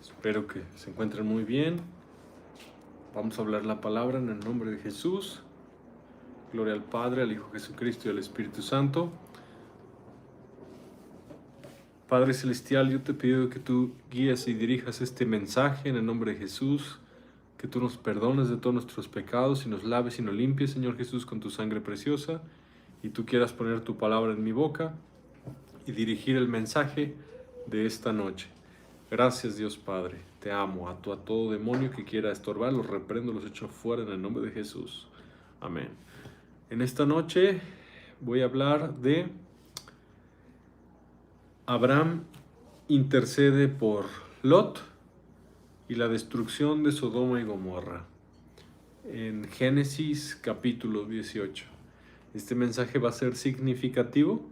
Espero que se encuentren muy bien. Vamos a hablar la palabra en el nombre de Jesús. Gloria al Padre, al Hijo Jesucristo y al Espíritu Santo. Padre Celestial, yo te pido que tú guíes y dirijas este mensaje en el nombre de Jesús, que tú nos perdones de todos nuestros pecados y nos laves y nos limpies, Señor Jesús, con tu sangre preciosa, y tú quieras poner tu palabra en mi boca y dirigir el mensaje de esta noche. Gracias, Dios Padre, te amo. A todo demonio que quiera estorbar, los reprendo, los echo fuera en el nombre de Jesús. Amén. En esta noche voy a hablar de Abraham intercede por Lot y la destrucción de Sodoma y Gomorra. En Génesis capítulo 18. Este mensaje va a ser significativo,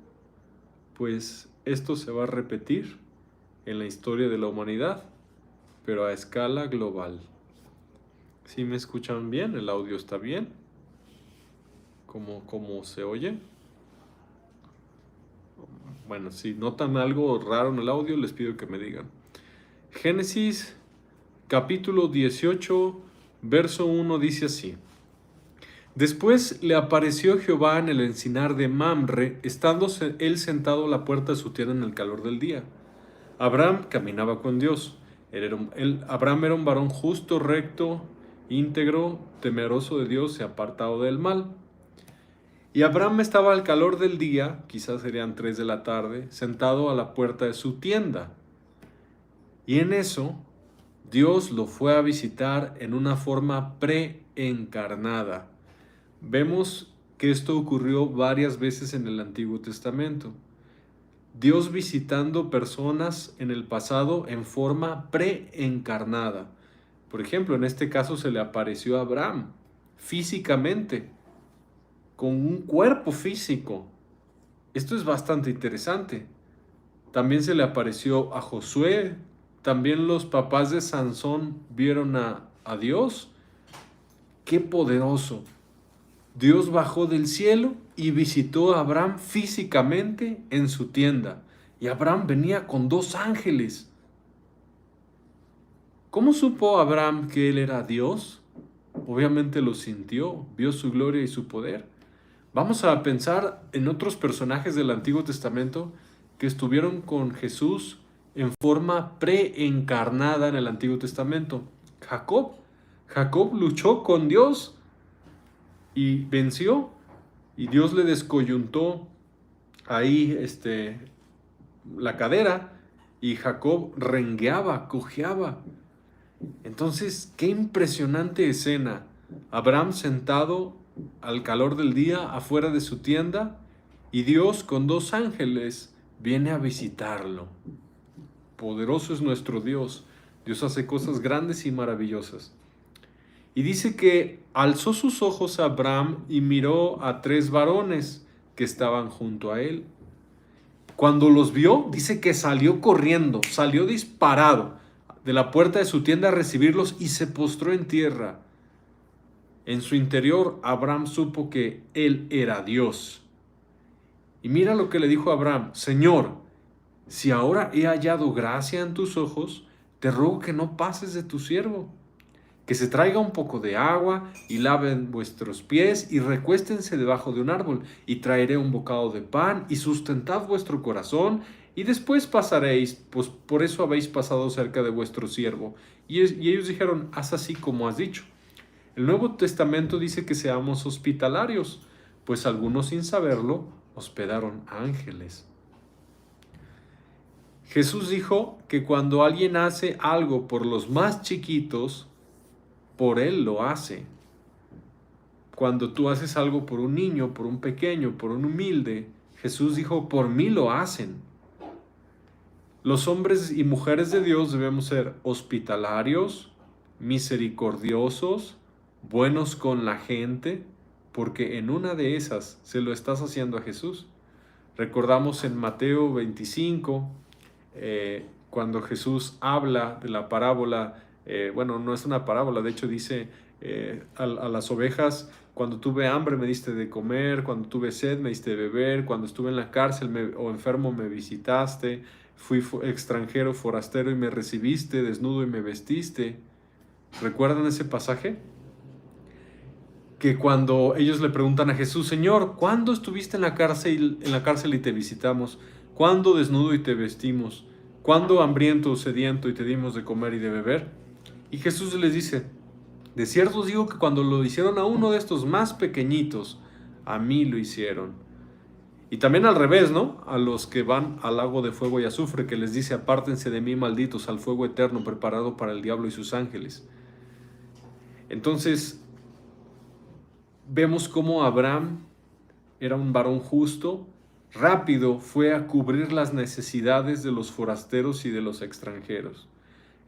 pues esto se va a repetir en la historia de la humanidad, pero a escala global. ¿Sí me escuchan bien? ¿El audio está bien? ¿Cómo se oye? Bueno, si notan algo raro en el audio, les pido que me digan. Génesis capítulo 18, verso 1 dice así: Después le apareció Jehová en el encinar de Mamre, estando él sentado a la puerta de su tienda en el calor del día. Abraham caminaba con Dios. Abraham era un varón justo, recto, íntegro, temeroso de Dios y apartado del mal. Y Abraham estaba al calor del día, quizás serían 3 de la tarde, sentado a la puerta de su tienda. Y en eso, Dios lo fue a visitar en una forma preencarnada. Vemos que esto ocurrió varias veces en el Antiguo Testamento. Dios visitando personas en el pasado en forma preencarnada. Por ejemplo, en este caso se le apareció a Abraham físicamente, con un cuerpo físico. Esto es bastante interesante. También se le apareció a Josué. También los papás de Sansón vieron a Dios. ¡Qué poderoso! Dios bajó del cielo y visitó a Abraham físicamente en su tienda. Y Abraham venía con 2 ángeles. ¿Cómo supo Abraham que él era Dios? Obviamente lo sintió, vio su gloria y su poder. Vamos a pensar en otros personajes del Antiguo Testamento que estuvieron con Jesús en forma preencarnada en el Antiguo Testamento. Jacob luchó con Dios y venció, y Dios le descoyuntó ahí la cadera, y Jacob rengueaba, cojeaba. Entonces, qué impresionante escena. Abraham sentado al calor del día afuera de su tienda, y Dios con 2 ángeles viene a visitarlo. Poderoso es nuestro Dios. Dios hace cosas grandes y maravillosas. Y dice que alzó sus ojos a Abraham y miró a 3 varones que estaban junto a él. Cuando los vio, dice que salió corriendo, salió disparado de la puerta de su tienda a recibirlos y se postró en tierra. En su interior, Abraham supo que él era Dios. Y mira lo que le dijo a Abraham: Señor, si ahora he hallado gracia en tus ojos, te ruego que no pases de tu siervo. Que se traiga un poco de agua y laven vuestros pies y recuéstense debajo de un árbol, y traeré un bocado de pan y sustentad vuestro corazón, y después pasaréis, pues por eso habéis pasado cerca de vuestro siervo. Y ellos dijeron: haz así como has dicho. El Nuevo Testamento dice que seamos hospitalarios, pues algunos sin saberlo hospedaron ángeles. Jesús dijo que cuando alguien hace algo por los más chiquitos, por él lo hace. Cuando tú haces algo por un niño, por un pequeño, por un humilde, Jesús dijo: por mí lo hacen. Los hombres y mujeres de Dios debemos ser hospitalarios, misericordiosos, buenos con la gente, porque en una de esas se lo estás haciendo a Jesús. Recordamos en Mateo 25, cuando Jesús habla de la parábola. Bueno, no es una parábola, de hecho dice a las ovejas: cuando tuve hambre me diste de comer, cuando tuve sed me diste de beber, cuando estuve en la cárcel o enfermo me visitaste, fui extranjero, forastero y me recibiste, desnudo y me vestiste. ¿Recuerdan ese pasaje? Que cuando ellos le preguntan a Jesús, Señor, ¿cuándo estuviste en la cárcel y te visitamos? ¿Cuándo desnudo y te vestimos? ¿Cuándo hambriento o sediento y te dimos de comer y de beber? Y Jesús les dice, de cierto os digo que cuando lo hicieron a uno de estos más pequeñitos, a mí lo hicieron. Y también al revés, ¿no? A los que van al lago de fuego y azufre, que les dice, apártense de mí, malditos, al fuego eterno preparado para el diablo y sus ángeles. Entonces, vemos cómo Abraham era un varón justo, rápido fue a cubrir las necesidades de los forasteros y de los extranjeros.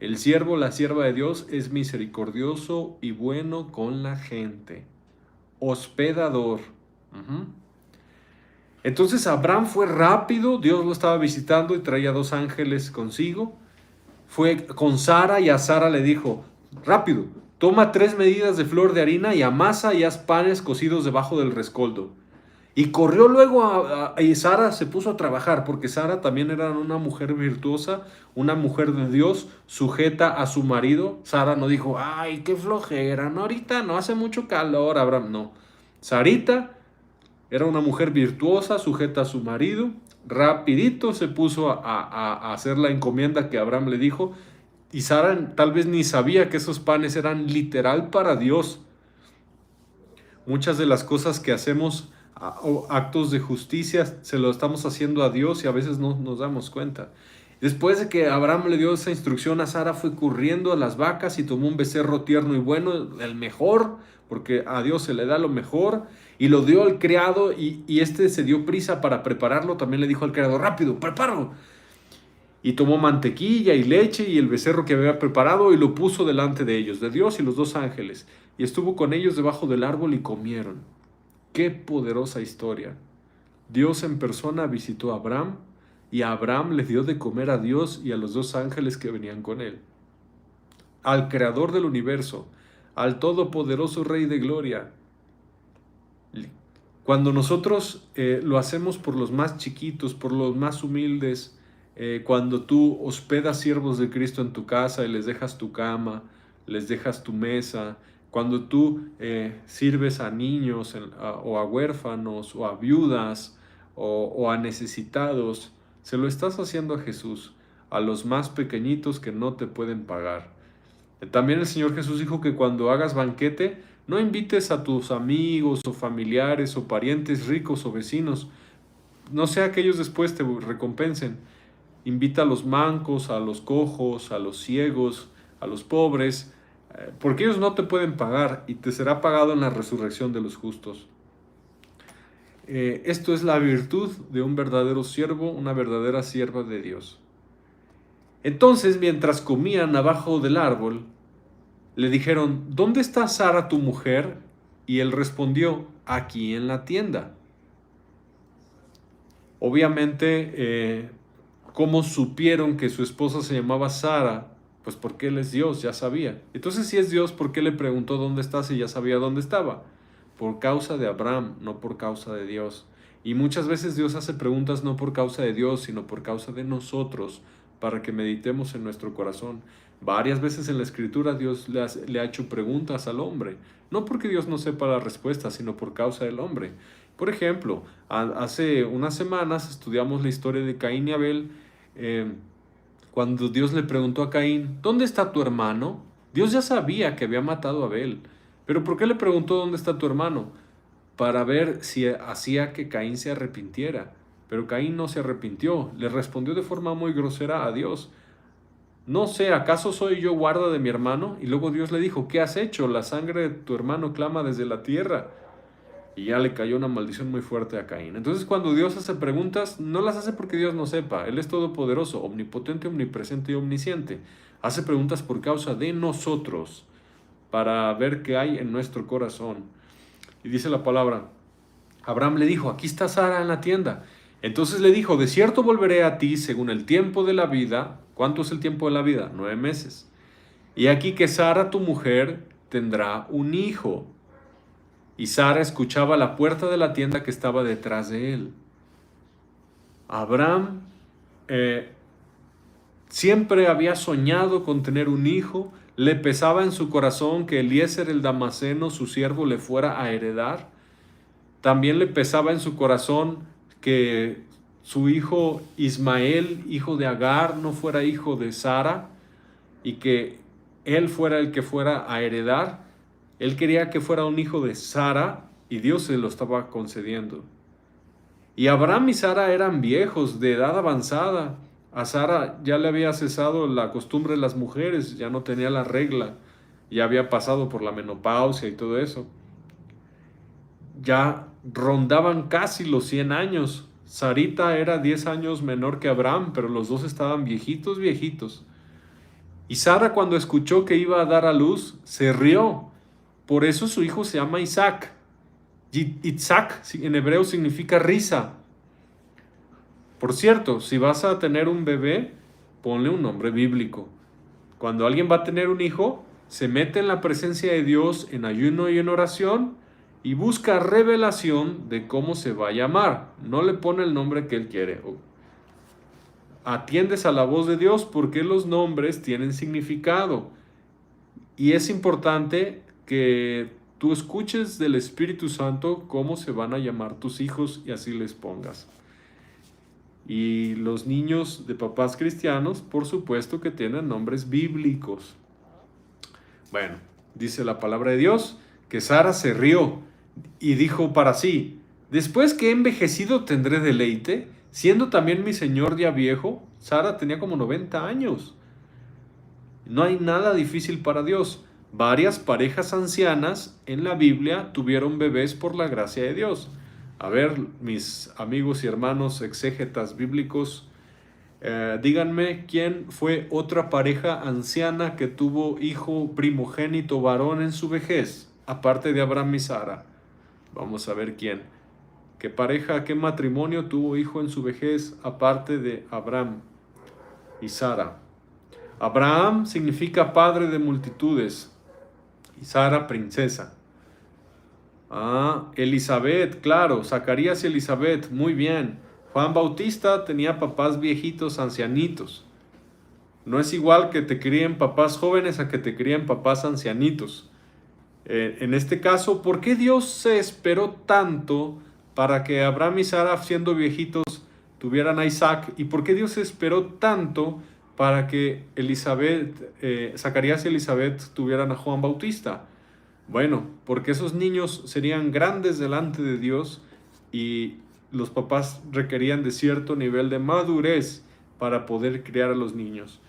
El siervo, la sierva de Dios, es misericordioso y bueno con la gente. Hospedador. Entonces Abraham fue rápido, Dios lo estaba visitando y traía 2 ángeles consigo. Fue con Sara y a Sara le dijo, rápido, toma 3 medidas de flor de harina y amasa y haz panes cocidos debajo del rescoldo. Y corrió luego y Sara se puso a trabajar, porque Sara también era una mujer virtuosa, una mujer de Dios, sujeta a su marido. Sara no dijo, ay, qué flojera, no, ahorita no hace mucho calor, Abraham, no. Sarita era una mujer virtuosa, sujeta a su marido, rapidito se puso a hacer la encomienda que Abraham le dijo, y Sara tal vez ni sabía que esos panes eran literal para Dios. Muchas de las cosas que hacemos, actos de justicia, se lo estamos haciendo a Dios y a veces no nos damos cuenta. Después de que Abraham le dio esa instrucción a Sara, fue corriendo a las vacas y tomó un becerro tierno y bueno, el mejor, porque a Dios se le da lo mejor, y lo dio al criado y este se dio prisa para prepararlo. También le dijo al criado, rápido, prepáralo. Y tomó mantequilla y leche y el becerro que había preparado y lo puso delante de ellos, de Dios y los 2 ángeles, y estuvo con ellos debajo del árbol y comieron. ¡Qué poderosa historia! Dios en persona visitó a Abraham y a Abraham le dio de comer a Dios y a los 2 ángeles que venían con él. Al creador del universo, al todopoderoso Rey de gloria. Cuando nosotros lo hacemos por los más chiquitos, por los más humildes, cuando tú hospedas siervos de Cristo en tu casa y les dejas tu cama, les dejas tu mesa, cuando tú sirves a niños o a huérfanos o a viudas o a necesitados, se lo estás haciendo a Jesús, a los más pequeñitos que no te pueden pagar. También el Señor Jesús dijo que cuando hagas banquete, no invites a tus amigos o familiares o parientes ricos o vecinos, no sea que ellos después te recompensen. Invita a los mancos, a los cojos, a los ciegos, a los pobres, porque ellos no te pueden pagar y te será pagado en la resurrección de los justos. Esto es la virtud de un verdadero siervo, una verdadera sierva de Dios. Entonces, mientras comían abajo del árbol, le dijeron, ¿dónde está Sara tu mujer? Y él respondió, aquí en la tienda. Obviamente, ¿cómo supieron que su esposa se llamaba Sara? Pues porque él es Dios, ya sabía. Entonces, si es Dios, ¿por qué le preguntó dónde está si ya sabía dónde estaba? Por causa de Abraham, no por causa de Dios. Y muchas veces Dios hace preguntas no por causa de Dios, sino por causa de nosotros, para que meditemos en nuestro corazón. Varias veces en la Escritura Dios le ha hecho preguntas al hombre, no porque Dios no sepa la respuesta, sino por causa del hombre. Por ejemplo, hace unas semanas estudiamos la historia de Caín y Abel, cuando Dios le preguntó a Caín, ¿dónde está tu hermano? Dios ya sabía que había matado a Abel, pero ¿por qué le preguntó dónde está tu hermano? Para ver si hacía que Caín se arrepintiera. Pero Caín no se arrepintió, le respondió de forma muy grosera a Dios. No sé, ¿acaso soy yo guarda de mi hermano? Y luego Dios le dijo, ¿qué has hecho? La sangre de tu hermano clama desde la tierra. Y ya le cayó una maldición muy fuerte a Caín. Entonces cuando Dios hace preguntas, no las hace porque Dios no sepa. Él es todopoderoso, omnipotente, omnipresente y omnisciente. Hace preguntas por causa de nosotros, para ver qué hay en nuestro corazón. Y dice la palabra, Abraham le dijo, aquí está Sara en la tienda. Entonces le dijo, de cierto volveré a ti según el tiempo de la vida. ¿Cuánto es el tiempo de la vida? 9 meses. Y aquí que Sara, tu mujer, tendrá un hijo. Y Sara escuchaba la puerta de la tienda que estaba detrás de él. Abraham siempre había soñado con tener un hijo, le pesaba en su corazón que Eliezer el Damaseno, su siervo, le fuera a heredar. También le pesaba en su corazón que su hijo Ismael, hijo de Agar, no fuera hijo de Sara y que él fuera el que fuera a heredar. Él quería que fuera un hijo de Sara y Dios se lo estaba concediendo. Y Abraham y Sara eran viejos, de edad avanzada. A Sara ya le había cesado la costumbre de las mujeres, ya no tenía la regla, ya había pasado por la menopausia y todo eso. Ya rondaban casi los 100 años. Sarita era 10 años menor que Abraham, pero los dos estaban viejitos, viejitos. Y Sara, cuando escuchó que iba a dar a luz, se rió. Por eso su hijo se llama Isaac. Isaac en hebreo significa risa. Por cierto, si vas a tener un bebé, ponle un nombre bíblico. Cuando alguien va a tener un hijo, se mete en la presencia de Dios en ayuno y en oración y busca revelación de cómo se va a llamar. No le pone el nombre que él quiere. Atiendes a la voz de Dios porque los nombres tienen significado. Y es importante que tú escuches del Espíritu Santo cómo se van a llamar tus hijos y así les pongas. Y los niños de papás cristianos, por supuesto que tienen nombres bíblicos. Bueno, dice la palabra de Dios que Sara se rió y dijo para sí: después que he envejecido tendré deleite, siendo también mi señor ya viejo. Sara tenía como 90 años. No hay nada difícil para Dios. Varias parejas ancianas en la Biblia tuvieron bebés por la gracia de Dios. A ver, mis amigos y hermanos exégetas bíblicos, díganme quién fue otra pareja anciana que tuvo hijo primogénito varón en su vejez, aparte de Abraham y Sara. Vamos a ver quién. ¿Qué pareja, qué matrimonio tuvo hijo en su vejez, aparte de Abraham y Sara? Abraham significa padre de multitudes y Sara princesa. Elizabeth, claro, Zacarías y Elizabeth, muy bien. Juan Bautista tenía papás viejitos, ancianitos. No es igual que te críen papás jóvenes a que te críen papás ancianitos. En este caso, ¿por qué Dios se esperó tanto para que Abraham y Sara, siendo viejitos, tuvieran a Isaac? ¿Y por qué Dios se esperó tanto para que Zacarías y Elizabeth tuvieran a Juan Bautista? Bueno, porque esos niños serían grandes delante de Dios y los papás requerían de cierto nivel de madurez para poder criar a los niños.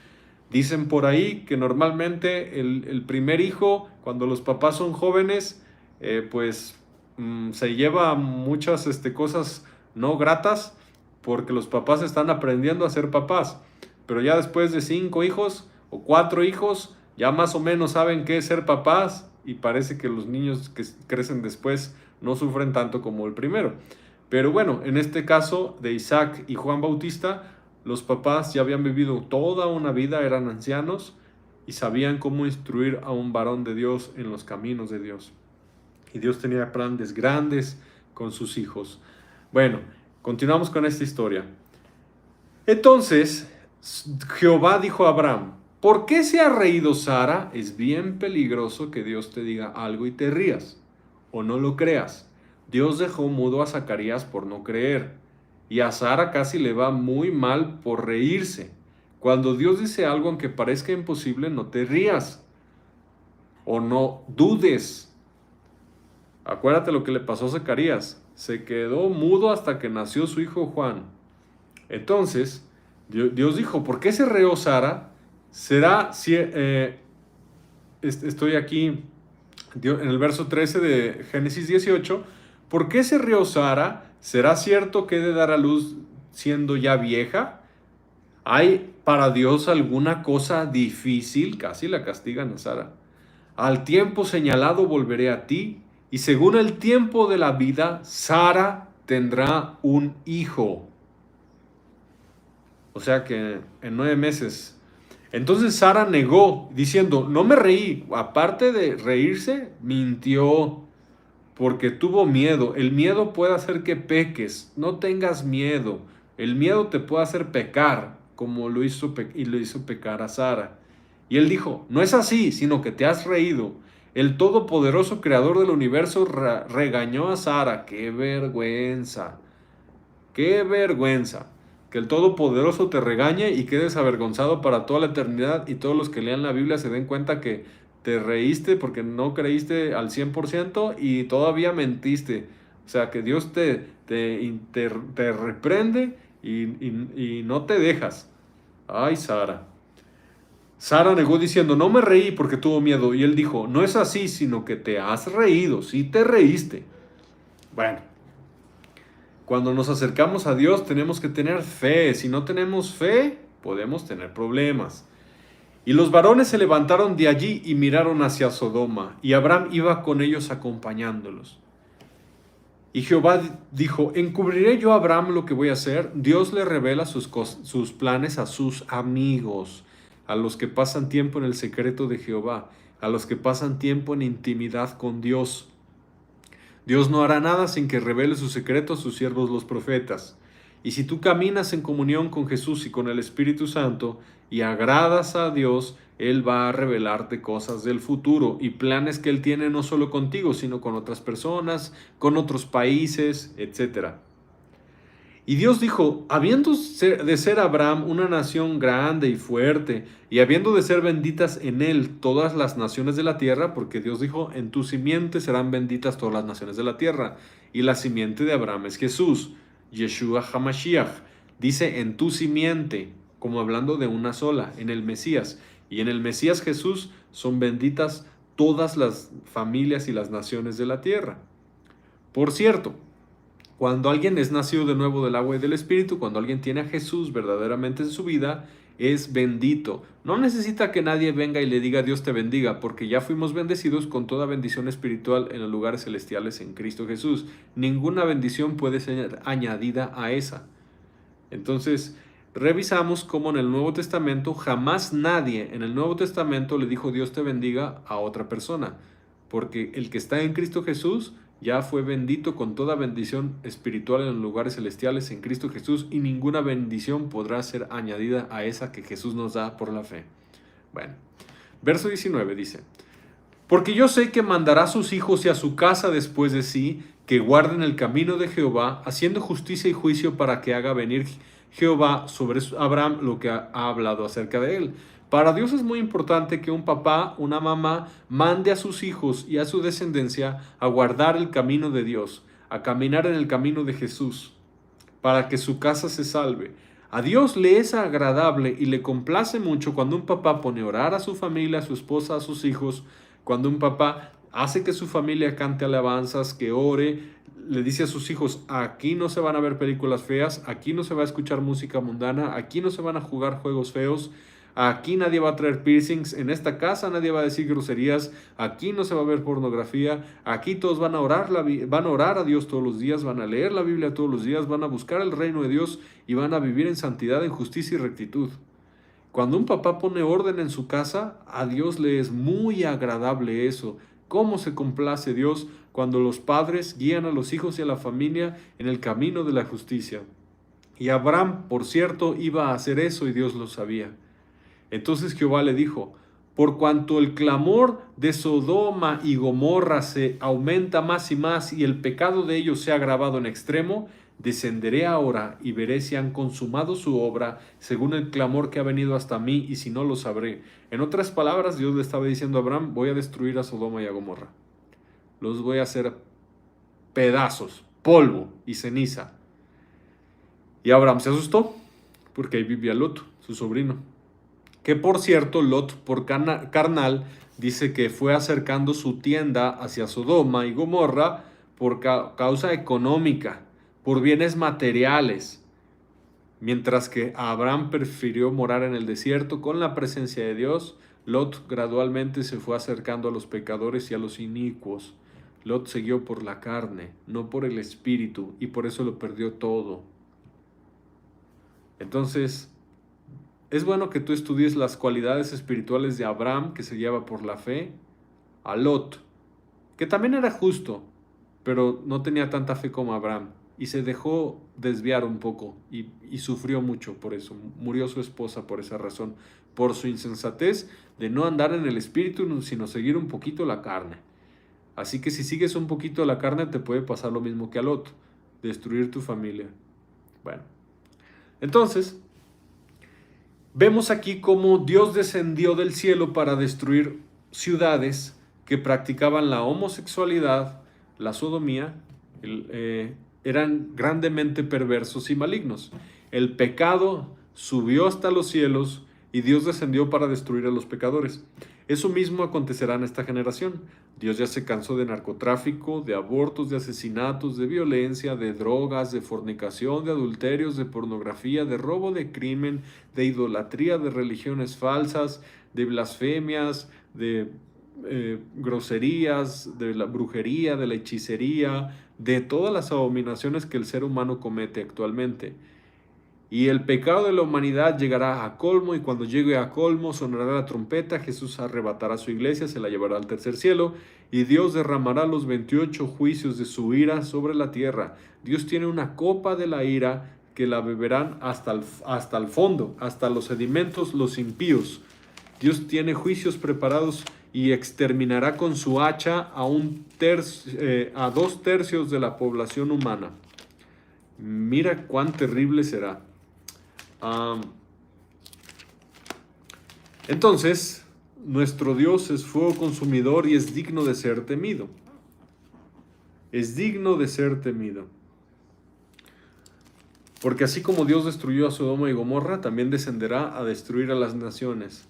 Dicen por ahí que normalmente el primer hijo, cuando los papás son jóvenes, se lleva muchas cosas no gratas porque los papás están aprendiendo a ser papás. Pero ya después de 5 hijos o 4 hijos, ya más o menos saben qué es ser papás. Y parece que los niños que crecen después no sufren tanto como el primero. Pero bueno, en este caso de Isaac y Juan Bautista, los papás ya habían vivido toda una vida, eran ancianos y sabían cómo instruir a un varón de Dios en los caminos de Dios. Y Dios tenía planes grandes con sus hijos. Bueno, continuamos con esta historia. Entonces, Jehová dijo a Abraham: ¿por qué se ha reído Sara? Es bien peligroso que Dios te diga algo y te rías, o no lo creas. Dios dejó mudo a Zacarías por no creer, y a Sara casi le va muy mal por reírse. Cuando Dios dice algo, aunque parezca imposible, no te rías, o no dudes. Acuérdate lo que le pasó a Zacarías. Se quedó mudo hasta que nació su hijo Juan. Entonces, Dios dijo: ¿por qué se rió Sara? Estoy aquí en el verso 13 de Génesis 18. ¿Por qué se rió Sara? ¿Será cierto que he de dar a luz siendo ya vieja? ¿Hay para Dios alguna cosa difícil? Casi la castigan a Sara. Al tiempo señalado volveré a ti, y según el tiempo de la vida, Sara tendrá un hijo. O sea que en 9 meses. Entonces Sara negó, diciendo: no me reí. Aparte de reírse, mintió, porque tuvo miedo. El miedo puede hacer que peques. No tengas miedo. El miedo te puede hacer pecar. como lo hizo y le hizo pecar a Sara. Y él dijo, no es así, sino que te has reído. El todopoderoso creador del universo regañó a Sara. ¡Qué vergüenza! ¡Qué vergüenza! Que el Todopoderoso te regañe y quedes avergonzado para toda la eternidad, y todos los que lean la Biblia se den cuenta que te reíste porque no creíste al 100% y todavía mentiste. O sea, que Dios te reprende y no te dejas. Ay, Sara. Sara negó diciendo, no me reí porque tuvo miedo. Y él dijo, no es así, sino que te has reído, sí te reíste. Bueno, cuando nos acercamos a Dios tenemos que tener fe. Si no tenemos fe, podemos tener problemas. Y los varones se levantaron de allí y miraron hacia Sodoma, y Abraham iba con ellos acompañándolos. Y Jehová dijo, ¿encubriré yo a Abraham lo que voy a hacer? Dios le revela sus planes a sus amigos, a los que pasan tiempo en el secreto de Jehová, a los que pasan tiempo en intimidad con Dios. Dios no hará nada sin que revele su secreto a sus siervos los profetas. Y si tú caminas en comunión con Jesús y con el Espíritu Santo y agradas a Dios, Él va a revelarte cosas del futuro y planes que Él tiene no solo contigo, sino con otras personas, con otros países, etc. Y Dios dijo, habiendo de ser Abraham una nación grande y fuerte, y habiendo de ser benditas en él todas las naciones de la tierra, porque Dios dijo, en tu simiente serán benditas todas las naciones de la tierra, y la simiente de Abraham es Jesús, Yeshua HaMashiach, dice en tu simiente, como hablando de una sola, en el Mesías, y en el Mesías Jesús son benditas todas las familias y las naciones de la tierra. Por cierto, cuando alguien es nacido de nuevo del agua y del Espíritu, cuando alguien tiene a Jesús verdaderamente en su vida, es bendito. No necesita que nadie venga y le diga Dios te bendiga, porque ya fuimos bendecidos con toda bendición espiritual en los lugares celestiales en Cristo Jesús. Ninguna bendición puede ser añadida a esa. Entonces, revisamos cómo en el Nuevo Testamento jamás nadie en el Nuevo Testamento le dijo Dios te bendiga a otra persona, porque el que está en Cristo Jesús ya fue bendito con toda bendición espiritual en los lugares celestiales en Cristo Jesús, y ninguna bendición podrá ser añadida a esa que Jesús nos da por la fe. Bueno, verso 19 dice, porque yo sé que mandará a sus hijos y a su casa después de sí, que guarden el camino de Jehová, haciendo justicia y juicio para que haga venir Jehová sobre Abraham lo que ha hablado acerca de él. Para Dios es muy importante que un papá, una mamá, mande a sus hijos y a su descendencia a guardar el camino de Dios, a caminar en el camino de Jesús, para que su casa se salve. A Dios le es agradable y le complace mucho cuando un papá pone a orar a su familia, a su esposa, a sus hijos, cuando un papá hace que su familia cante alabanzas, que ore, le dice a sus hijos, aquí no se van a ver películas feas, aquí no se va a escuchar música mundana, aquí no se van a jugar juegos feos, aquí nadie va a traer piercings, en esta casa nadie va a decir groserías, aquí no se va a ver pornografía, aquí todos van a orar a Dios todos los días, van a leer la Biblia todos los días, van a buscar el reino de Dios y van a vivir en santidad, en justicia y rectitud. Cuando un papá pone orden en su casa, a Dios le es muy agradable eso. ¿Cómo se complace Dios cuando los padres guían a los hijos y a la familia en el camino de la justicia? Y Abraham, por cierto, iba a hacer eso y Dios lo sabía. Entonces Jehová le dijo, por cuanto el clamor de Sodoma y Gomorra se aumenta más y más y el pecado de ellos se ha agravado en extremo, descenderé ahora y veré si han consumado su obra según el clamor que ha venido hasta mí, y si no, lo sabré. En otras palabras, Dios le estaba diciendo a Abraham, voy a destruir a Sodoma y a Gomorra. Los voy a hacer pedazos, polvo y ceniza. Y Abraham se asustó, porque ahí vivía Lot, su sobrino. Que por cierto, Lot, por carnal, dice que fue acercando su tienda hacia Sodoma y Gomorra por causa económica, por bienes materiales, mientras que Abraham prefirió morar en el desierto con la presencia de Dios. Lot gradualmente se fue acercando a los pecadores y a los inicuos. Lot siguió por la carne, no por el espíritu, y por eso lo perdió todo. Entonces, es bueno que tú estudies las cualidades espirituales de Abraham, que se lleva por la fe, a Lot, que también era justo, pero no tenía tanta fe como Abraham. y se dejó desviar un poco y sufrió mucho por eso. Murió su esposa por esa razón, por su insensatez de no andar en el espíritu, sino seguir un poquito la carne. Así que si sigues un poquito la carne te puede pasar lo mismo que a Lot, destruir tu familia. Bueno, entonces vemos aquí cómo Dios descendió del cielo para destruir ciudades que practicaban la homosexualidad, la sodomía, eran grandemente perversos y malignos. El pecado subió hasta los cielos y Dios descendió para destruir a los pecadores. Eso mismo acontecerá en esta generación. Dios ya se cansó de narcotráfico, de abortos, de asesinatos, de violencia, de drogas, de fornicación, de adulterios, de pornografía, de robo, de crimen, de idolatría, de religiones falsas, de blasfemias, de groserías, de la brujería, de la hechicería, de todas las abominaciones que el ser humano comete actualmente. Y el pecado de la humanidad llegará a colmo, y cuando llegue a colmo sonará la trompeta, Jesús arrebatará su iglesia, se la llevará al tercer cielo, y Dios derramará los 28 juicios de su ira sobre la tierra. Dios tiene una copa de la ira que la beberán hasta el fondo, hasta los sedimentos, los impíos. Dios tiene juicios preparados y exterminará con su hacha a 2/3 de la población humana. Mira cuán terrible será. Entonces, nuestro Dios es fuego consumidor y es digno de ser temido. Es digno de ser temido. Porque así como Dios destruyó a Sodoma y Gomorra, también descenderá a destruir a las naciones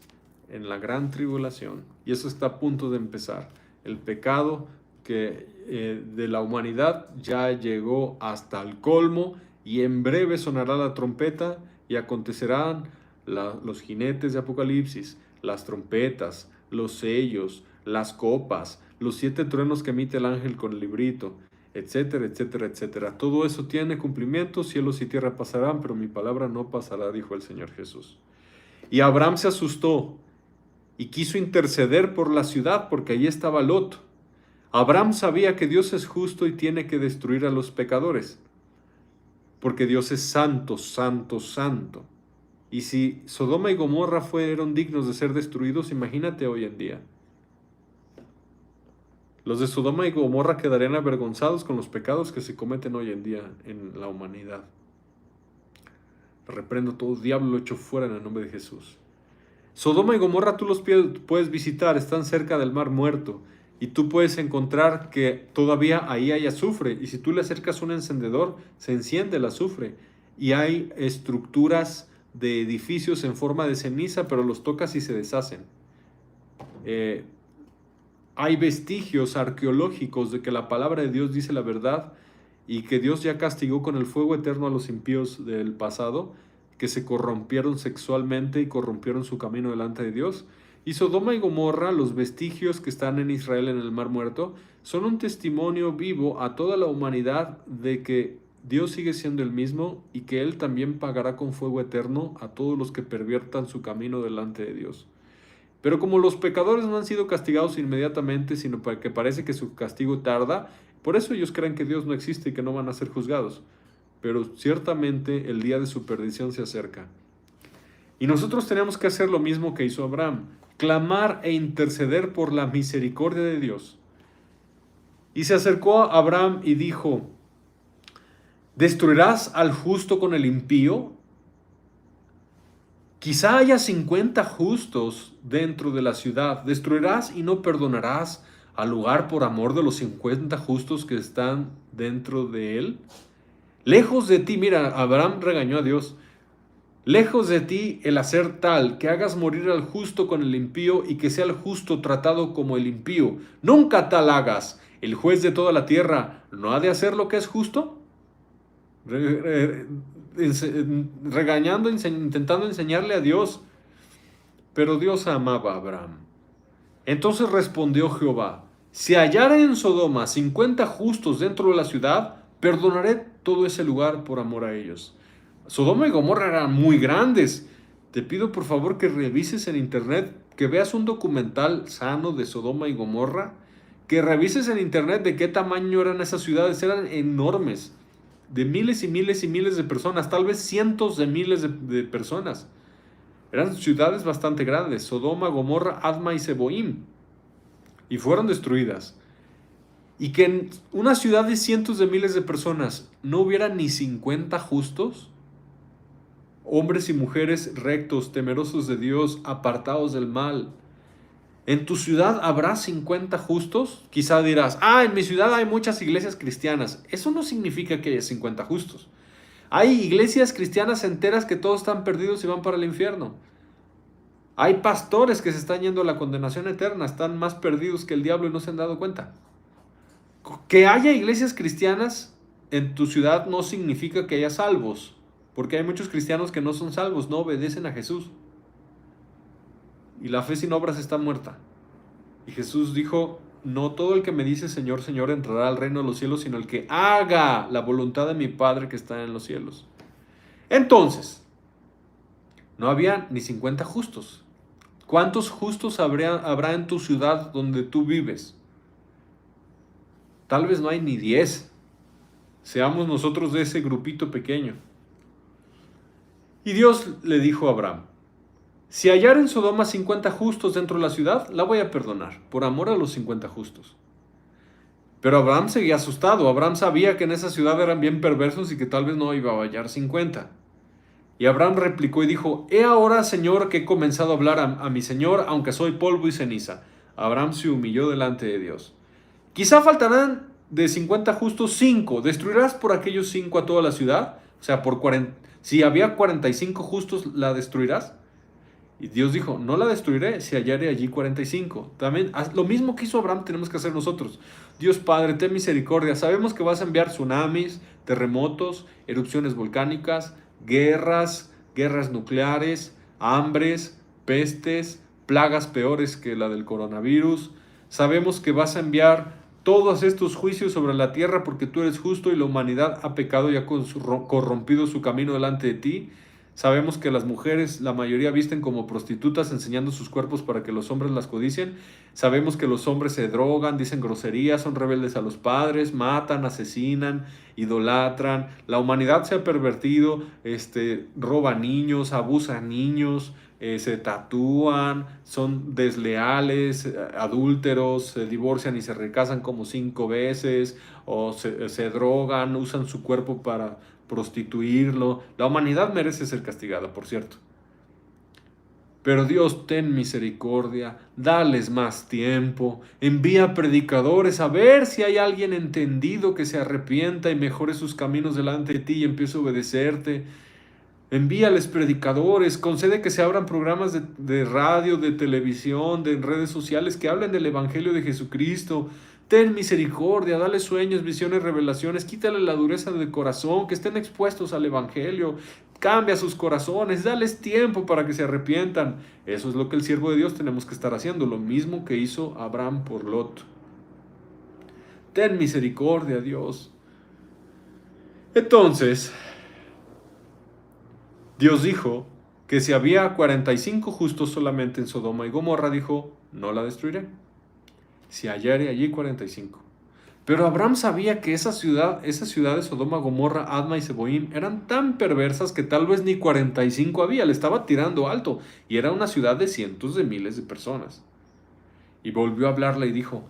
en la gran tribulación. Y eso está a punto de empezar. El pecado de la humanidad ya llegó hasta el colmo, y en breve sonará la trompeta y acontecerán los jinetes de Apocalipsis, las trompetas, los sellos, las copas, los 7 truenos que emite el ángel con el librito, etcétera, etcétera, etcétera. Todo eso tiene cumplimiento, cielos y tierra pasarán, pero mi palabra no pasará, dijo el Señor Jesús. Y Abraham se asustó y quiso interceder por la ciudad, porque allí estaba Lot. Abraham sabía que Dios es justo y tiene que destruir a los pecadores, porque Dios es santo, santo, santo. Y si Sodoma y Gomorra fueron dignos de ser destruidos, imagínate hoy en día. Los de Sodoma y Gomorra quedarían avergonzados con los pecados que se cometen hoy en día en la humanidad. Reprendo todo diablo hecho fuera en el nombre de Jesús. Sodoma y Gomorra tú los puedes visitar, están cerca del Mar Muerto. Y tú puedes encontrar que todavía ahí hay azufre. Y si tú le acercas un encendedor, se enciende el azufre. Y hay estructuras de edificios en forma de ceniza, pero los tocas y se deshacen. Hay vestigios arqueológicos de que la palabra de Dios dice la verdad y que Dios ya castigó con el fuego eterno a los impíos del pasado, que se corrompieron sexualmente y corrompieron su camino delante de Dios. Y Sodoma y Gomorra, los vestigios que están en Israel en el Mar Muerto, son un testimonio vivo a toda la humanidad de que Dios sigue siendo el mismo y que Él también pagará con fuego eterno a todos los que perviertan su camino delante de Dios. Pero como los pecadores no han sido castigados inmediatamente, sino que parece que su castigo tarda, por eso ellos creen que Dios no existe y que no van a ser juzgados. Pero ciertamente el día de su perdición se acerca. Y nosotros tenemos que hacer lo mismo que hizo Abraham: clamar e interceder por la misericordia de Dios. Y se acercó a Abraham y dijo: ¿destruirás al justo con el impío? Quizá haya 50 justos dentro de la ciudad. ¿Destruirás y no perdonarás al lugar por amor de los 50 justos que están dentro de él? Lejos de ti, mira, Abraham regañó a Dios. Lejos de ti el hacer tal que hagas morir al justo con el impío y que sea el justo tratado como el impío. Nunca tal hagas. ¿El juez de toda la tierra no ha de hacer lo que es justo? Regañando, intentando enseñarle a Dios. Pero Dios amaba a Abraham. Entonces respondió Jehová: si hallare en Sodoma 50 justos dentro de la ciudad, perdonaré todo ese lugar por amor a ellos. Sodoma y Gomorra eran muy grandes. Te pido por favor que revises en internet, que veas un documental sano de Sodoma y Gomorra, que revises en internet de qué tamaño eran esas ciudades. Eran enormes. de miles y miles y miles de personas, tal vez cientos de miles de personas. Eran ciudades bastante grandes, Sodoma, Gomorra, Adma y Zeboim, y fueron destruidas. Y que en una ciudad de cientos de miles de personas no hubiera ni 50 justos, hombres y mujeres rectos, temerosos de Dios, apartados del mal. ¿En tu ciudad habrá 50 justos? Quizá dirás, en mi ciudad hay muchas iglesias cristianas. Eso no significa que haya 50 justos. Hay iglesias cristianas enteras que todos están perdidos y van para el infierno. Hay pastores que se están yendo a la condenación eterna, están más perdidos que el diablo y no se han dado cuenta. Que haya iglesias cristianas en tu ciudad no significa que haya salvos, porque hay muchos cristianos que no son salvos, no obedecen a Jesús. Y la fe sin obras está muerta. Y Jesús dijo, no todo el que me dice Señor, Señor entrará al reino de los cielos, sino el que haga la voluntad de mi Padre que está en los cielos. Entonces, no había ni 50 justos. ¿Cuántos justos habrá en tu ciudad donde tú vives? Tal vez no hay ni 10. Seamos nosotros de ese grupito pequeño. Y Dios le dijo a Abraham, si hallar en Sodoma 50 justos dentro de la ciudad, la voy a perdonar, por amor a los 50 justos. Pero Abraham seguía asustado. Abraham sabía que en esa ciudad eran bien perversos y que tal vez no iba a hallar 50. Y Abraham replicó y dijo, he ahora, Señor, que he comenzado a hablar a mi Señor, aunque soy polvo y ceniza. Abraham se humilló delante de Dios. Quizá faltarán de 50 justos 5. ¿Destruirás por aquellos 5 a toda la ciudad? O sea, si había 45 justos, ¿la destruirás? Y Dios dijo, no la destruiré si hallare allí 45. También lo mismo que hizo Abraham tenemos que hacer nosotros. Dios Padre, ten misericordia. Sabemos que vas a enviar tsunamis, terremotos, erupciones volcánicas, guerras nucleares, hambres, pestes, plagas peores que la del coronavirus. Sabemos que vas a enviar todos estos juicios sobre la tierra porque tú eres justo y la humanidad ha pecado y ha corrompido su camino delante de ti. Sabemos que las mujeres, la mayoría visten como prostitutas enseñando sus cuerpos para que los hombres las codicien. Sabemos que los hombres se drogan, dicen groserías, son rebeldes a los padres, matan, asesinan, idolatran. La humanidad se ha pervertido, roba niños, abusa a niños, se tatúan, son desleales, adúlteros, se divorcian y se recasan como 5 veces, o se drogan, usan su cuerpo para prostituirlo. La humanidad merece ser castigada, por cierto. Pero Dios, ten misericordia, dales más tiempo, envía predicadores a ver si hay alguien entendido que se arrepienta y mejore sus caminos delante de ti y empiece a obedecerte. Envíales predicadores, concede que se abran programas de radio, de televisión, de redes sociales que hablen del Evangelio de Jesucristo. Ten misericordia, dale sueños, visiones, revelaciones, quítale la dureza del corazón, que estén expuestos al Evangelio, cambia sus corazones, dales tiempo para que se arrepientan. Eso es lo que el siervo de Dios tenemos que estar haciendo, lo mismo que hizo Abraham por Lot. Ten misericordia, Dios. Entonces, Dios dijo que si había 45 justos solamente en Sodoma y Gomorra, dijo, no la destruiré. Si hallare allí 45. Pero Abraham sabía que esa ciudad de Sodoma, Gomorra, Adma y Zeboim eran tan perversas que tal vez ni 45 había, le estaba tirando alto, y era una ciudad de cientos de miles de personas. Y volvió a hablarle y dijo,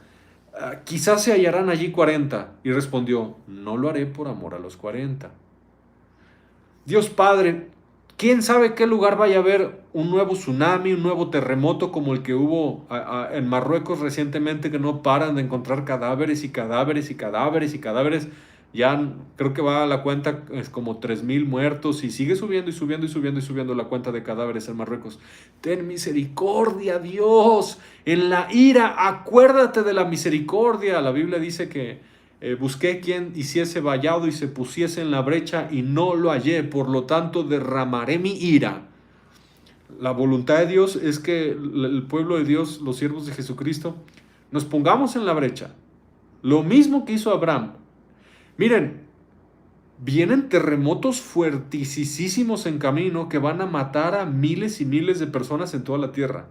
quizás se hallarán allí 40. Y respondió, no lo haré por amor a los 40. Dios Padre, ¿quién sabe qué lugar vaya a haber un nuevo tsunami, un nuevo terremoto como el que hubo en Marruecos recientemente, que no paran de encontrar cadáveres y cadáveres y cadáveres y cadáveres? Ya creo que va a la cuenta, es como 3,000 muertos y sigue subiendo y subiendo y subiendo y subiendo la cuenta de cadáveres en Marruecos. Ten misericordia, Dios. En la ira, acuérdate de la misericordia. La Biblia dice que busqué quien hiciese vallado y se pusiese en la brecha y no lo hallé, por lo tanto derramaré mi ira. La voluntad de Dios es que el pueblo de Dios, los siervos de Jesucristo, nos pongamos en la brecha. Lo mismo que hizo Abraham. Miren, vienen terremotos fuertisísimos en camino que van a matar a miles y miles de personas en toda la tierra.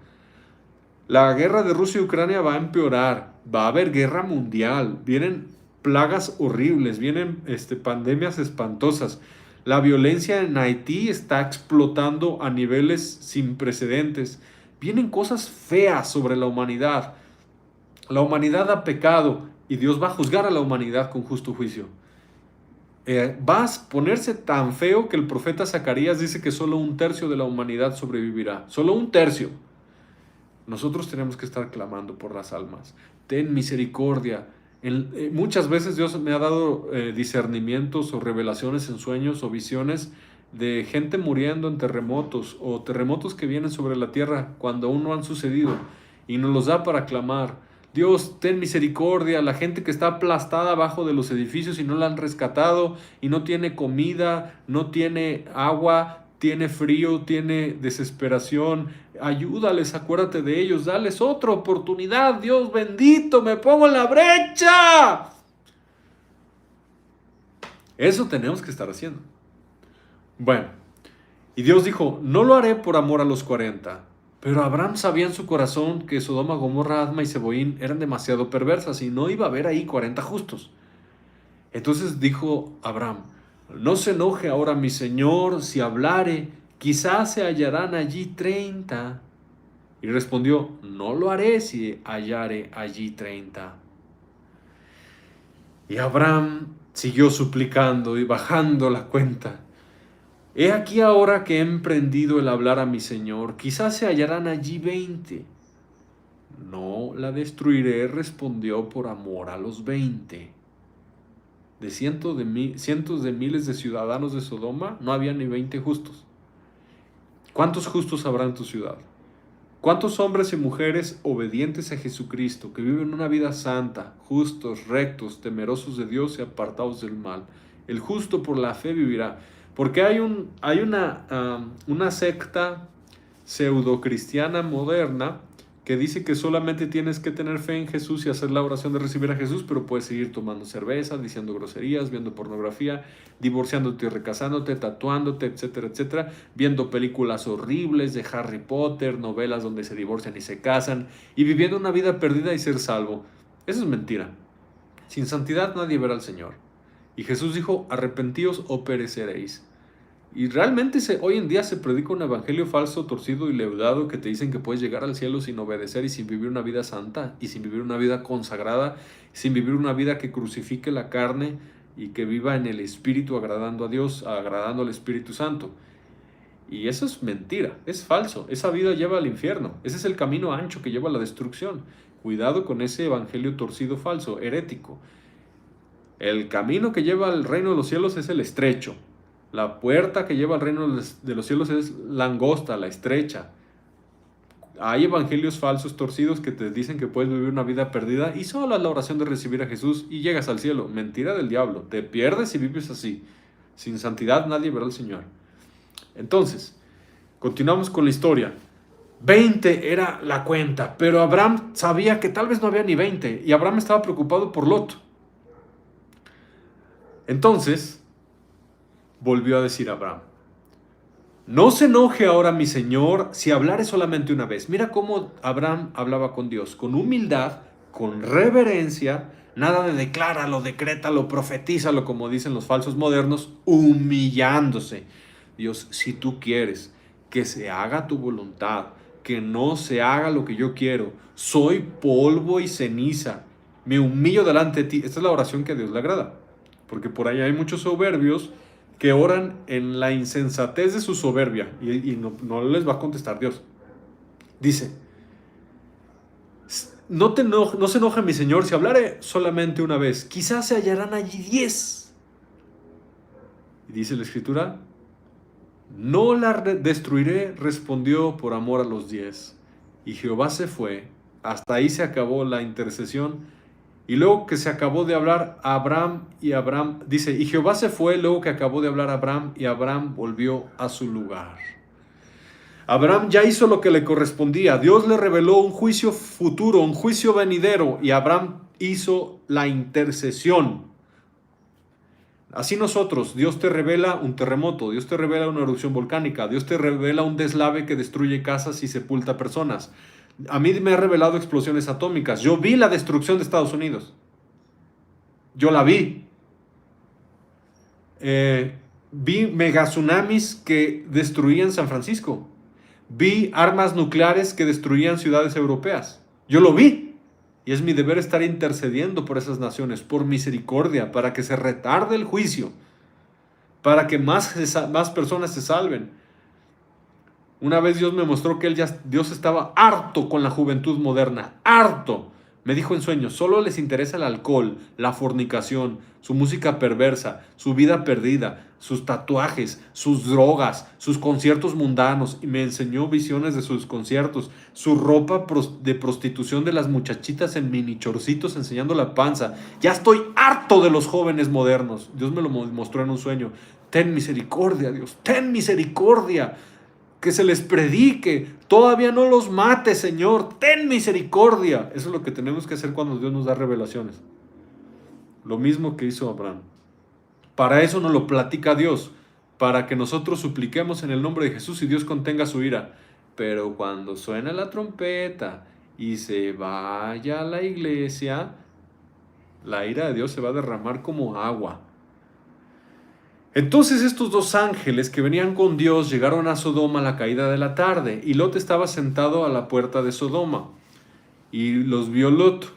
La guerra de Rusia y Ucrania va a empeorar, va a haber guerra mundial, vienen plagas horribles, vienen pandemias espantosas. La violencia en Haití está explotando a niveles sin precedentes. Vienen cosas feas sobre la humanidad. La humanidad ha pecado y Dios va a juzgar a la humanidad con justo juicio. Va a ponerse tan feo que el profeta Zacarías dice que solo 1/3 de la humanidad sobrevivirá. Solo 1/3. Nosotros tenemos que estar clamando por las almas. Ten misericordia. Muchas veces Dios me ha dado discernimientos o revelaciones en sueños o visiones de gente muriendo en terremotos o terremotos que vienen sobre la tierra cuando aún no han sucedido, y nos los da para clamar. Dios, ten misericordia, la gente que está aplastada abajo de los edificios y no la han rescatado y no tiene comida, no tiene agua, tiene frío, tiene desesperación. Ayúdales, acuérdate de ellos, dales otra oportunidad. Dios bendito, me pongo en la brecha. Eso tenemos que estar haciendo. Bueno, y Dios dijo, no lo haré por amor a los 40. Pero Abraham sabía en su corazón que Sodoma, Gomorra, Adma y Zeboín eran demasiado perversas y no iba a haber ahí 40 justos. Entonces dijo Abraham, no se enoje ahora mi señor si hablare, quizás se hallarán allí 30. Y respondió, no lo haré si hallare allí 30. Y Abraham siguió suplicando y bajando la cuenta. He aquí ahora que he emprendido el hablar a mi señor, quizás se hallarán allí 20. No la destruiré, respondió, por amor a los 20. De cientos de miles de ciudadanos de Sodoma, no había ni 20 justos. ¿Cuántos justos habrá en tu ciudad? ¿Cuántos hombres y mujeres obedientes a Jesucristo, que viven una vida santa, justos, rectos, temerosos de Dios y apartados del mal? El justo por la fe vivirá. Porque hay una secta pseudo-cristiana moderna que dice que solamente tienes que tener fe en Jesús y hacer la oración de recibir a Jesús, pero puedes seguir tomando cerveza, diciendo groserías, viendo pornografía, divorciándote y recasándote, tatuándote, etcétera, etcétera, viendo películas horribles de Harry Potter, novelas donde se divorcian y se casan, y viviendo una vida perdida y ser salvo. Eso es mentira. Sin santidad nadie verá al Señor. Y Jesús dijo, arrepentíos o pereceréis. Y realmente hoy en día se predica un evangelio falso, torcido y leudado que te dicen que puedes llegar al cielo sin obedecer y sin vivir una vida santa y sin vivir una vida consagrada, sin vivir una vida que crucifique la carne y que viva en el Espíritu agradando a Dios, agradando al Espíritu Santo. Y eso es mentira, es falso. Esa vida lleva al infierno. Ese es el camino ancho que lleva a la destrucción. Cuidado con ese evangelio torcido, falso, herético. El camino que lleva al reino de los cielos es el estrecho. La puerta que lleva al reino de los cielos es la angosta, la estrecha. Hay evangelios falsos, torcidos, que te dicen que puedes vivir una vida perdida y solo haz la oración de recibir a Jesús y llegas al cielo. Mentira del diablo. Te pierdes si vives así. Sin santidad nadie verá al Señor. Entonces, continuamos con la historia. 20 era la cuenta, pero Abraham sabía que tal vez no había ni 20 y Abraham estaba preocupado por Lot. Entonces volvió a decir Abraham, no se enoje ahora mi señor si hablare solamente una vez. Mira cómo Abraham hablaba con Dios, con humildad, con reverencia, nada de decláralo, decrétalo, profetízalo, como dicen los falsos modernos, humillándose. Dios, si tú quieres que se haga tu voluntad, que no se haga lo que yo quiero, soy polvo y ceniza, me humillo delante de ti. Esta es la oración que a Dios le agrada, porque por ahí hay muchos soberbios que oran en la insensatez de su soberbia y no les va a contestar Dios. Dice, no se enoje mi señor si hablare solamente una vez, quizás se hallarán allí 10. Y dice la escritura, no la destruiré, respondió, por amor a los 10. Y Jehová se fue, hasta ahí se acabó la intercesión. Y luego que se acabó de hablar a Abraham, dice, y Jehová se fue luego que acabó de hablar a Abraham, y Abraham volvió a su lugar. Abraham ya hizo lo que le correspondía. Dios le reveló un juicio futuro, un juicio venidero, y Abraham hizo la intercesión. Así nosotros, Dios te revela un terremoto, Dios te revela una erupción volcánica, Dios te revela un deslave que destruye casas y sepulta personas. A mí me ha revelado explosiones atómicas. Yo vi la destrucción de Estados Unidos. Yo la vi. Vi megatsunamis que destruían San Francisco. Vi armas nucleares que destruían ciudades europeas. Yo lo vi. Y es mi deber estar intercediendo por esas naciones, por misericordia, para que se retarde el juicio, para que más personas se salven. Una vez Dios me mostró que Dios estaba harto con la juventud moderna, harto. Me dijo en sueños, solo les interesa el alcohol, la fornicación, su música perversa, su vida perdida, sus tatuajes, sus drogas, sus conciertos mundanos. Y me enseñó visiones de sus conciertos, su ropa de prostitución de las muchachitas en mini chorcitos enseñando la panza. Ya estoy harto de los jóvenes modernos. Dios me lo mostró en un sueño. Ten misericordia, Dios, ten misericordia. Que se les predique, todavía no los mate, Señor, ten misericordia. Eso es lo que tenemos que hacer cuando Dios nos da revelaciones. Lo mismo que hizo Abraham. Para eso nos lo platica Dios, para que nosotros supliquemos en el nombre de Jesús y Dios contenga su ira. Pero cuando suena la trompeta y se vaya a la iglesia, la ira de Dios se va a derramar como agua. Entonces estos dos ángeles que venían con Dios llegaron a Sodoma a la caída de la tarde, y Lot estaba sentado a la puerta de Sodoma, y los vio Lot,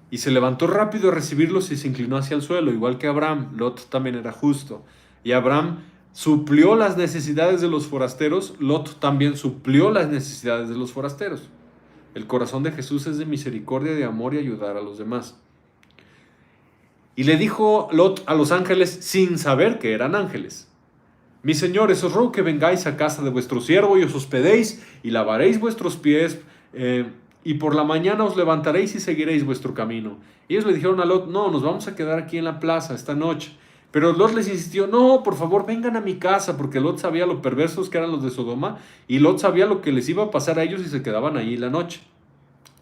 y se levantó rápido a recibirlos y se inclinó hacia el suelo, igual que Abraham. Lot también era justo, y Abraham suplió las necesidades de los forasteros. Lot también suplió las necesidades de los forasteros. El corazón de Jesús es de misericordia, de amor y ayudar a los demás. Y le dijo Lot a los ángeles sin saber que eran ángeles: mis señores, os ruego que vengáis a casa de vuestro siervo y os hospedéis y lavaréis vuestros pies, y por la mañana os levantaréis y seguiréis vuestro camino. Y ellos le dijeron a Lot: no, nos vamos a quedar aquí en la plaza esta noche. Pero Lot les insistió: no, por favor, vengan a mi casa, porque Lot sabía lo perversos que eran los de Sodoma, y Lot sabía lo que les iba a pasar a ellos si se quedaban ahí la noche,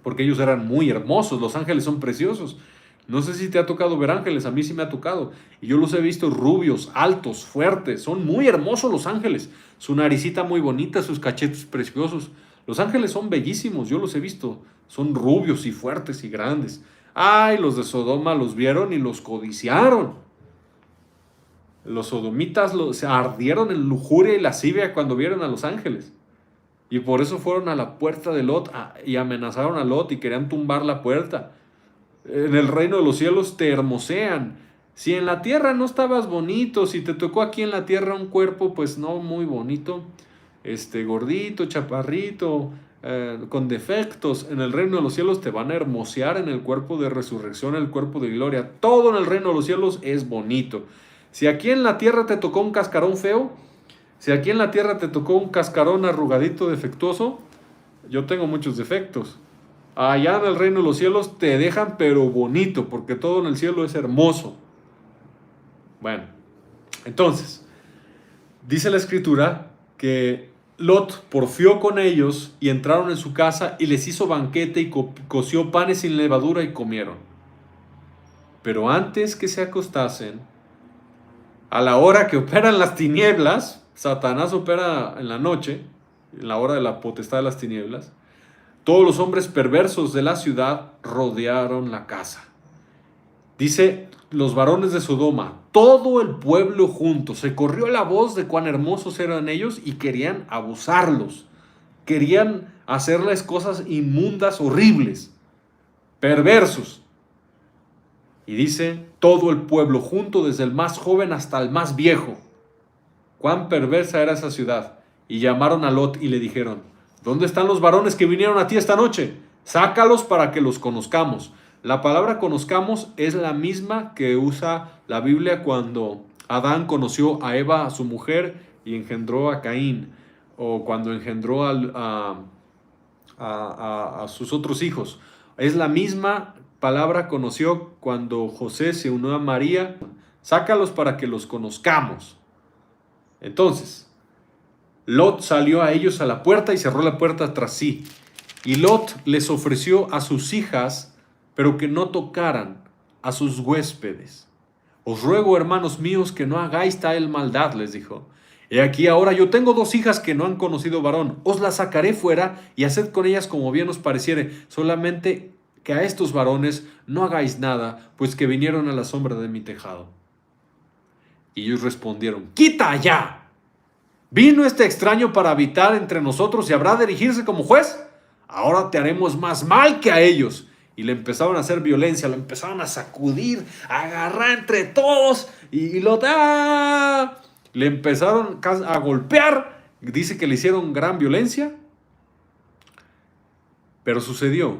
porque ellos eran muy hermosos. Los ángeles son preciosos. No sé si te ha tocado ver ángeles, a mí sí me ha tocado. Y yo los he visto rubios, altos, fuertes. Son muy hermosos los ángeles. Su naricita muy bonita, sus cachetes preciosos. Los ángeles son bellísimos, yo los he visto. Son rubios y fuertes y grandes. Ay, los de Sodoma los vieron y los codiciaron. Los sodomitas se ardieron en lujuria y lascivia cuando vieron a los ángeles. Y por eso fueron a la puerta de Lot y amenazaron a Lot y querían tumbar la puerta. En el reino de los cielos te hermosean. Si en la tierra no estabas bonito, si te tocó aquí en la tierra un cuerpo pues no muy bonito, gordito, chaparrito, con defectos, en el reino de los cielos te van a hermosear en el cuerpo de resurrección, el cuerpo de gloria. Todo en el reino de los cielos es bonito. Si aquí en la tierra te tocó un cascarón feo, si aquí en la tierra te tocó un cascarón arrugadito, defectuoso, yo tengo muchos defectos. Allá en el reino de los cielos te dejan pero bonito, porque todo en el cielo es hermoso. Bueno, entonces, dice la escritura que Lot porfió con ellos y entraron en su casa y les hizo banquete y coció panes sin levadura y comieron. Pero antes que se acostasen, a la hora que operan las tinieblas, Satanás opera en la noche, en la hora de la potestad de las tinieblas, todos los hombres perversos de la ciudad rodearon la casa. Dice, los varones de Sodoma, todo el pueblo junto, se corrió la voz de cuán hermosos eran ellos y querían abusarlos. Querían hacerles cosas inmundas, horribles, perversos. Y dice, todo el pueblo junto, desde el más joven hasta el más viejo. Cuán perversa era esa ciudad. Y llamaron a Lot y le dijeron: ¿dónde están los varones que vinieron a ti esta noche? Sácalos para que los conozcamos. La palabra conozcamos es la misma que usa la Biblia cuando Adán conoció a Eva, a su mujer, y engendró a Caín, o cuando engendró a sus otros hijos. Es la misma palabra conoció cuando José se unió a María. Sácalos para que los conozcamos. Entonces, Lot salió a ellos a la puerta y cerró la puerta tras sí. Y Lot les ofreció a sus hijas, pero que no tocaran a sus huéspedes. Os ruego, hermanos míos, que no hagáis tal maldad, les dijo. He aquí ahora yo tengo 2 hijas que no han conocido varón. Os las sacaré fuera y haced con ellas como bien os pareciere. Solamente que a estos varones no hagáis nada, pues que vinieron a la sombra de mi tejado. Y ellos respondieron: ¡Quita allá! ¿Vino este extraño para habitar entre nosotros y habrá de erigirse como juez? Ahora te haremos más mal que a ellos. Y le empezaron a hacer violencia, lo empezaron a sacudir, a agarrar entre todos y le empezaron a golpear. Dice que le hicieron gran violencia. Pero sucedió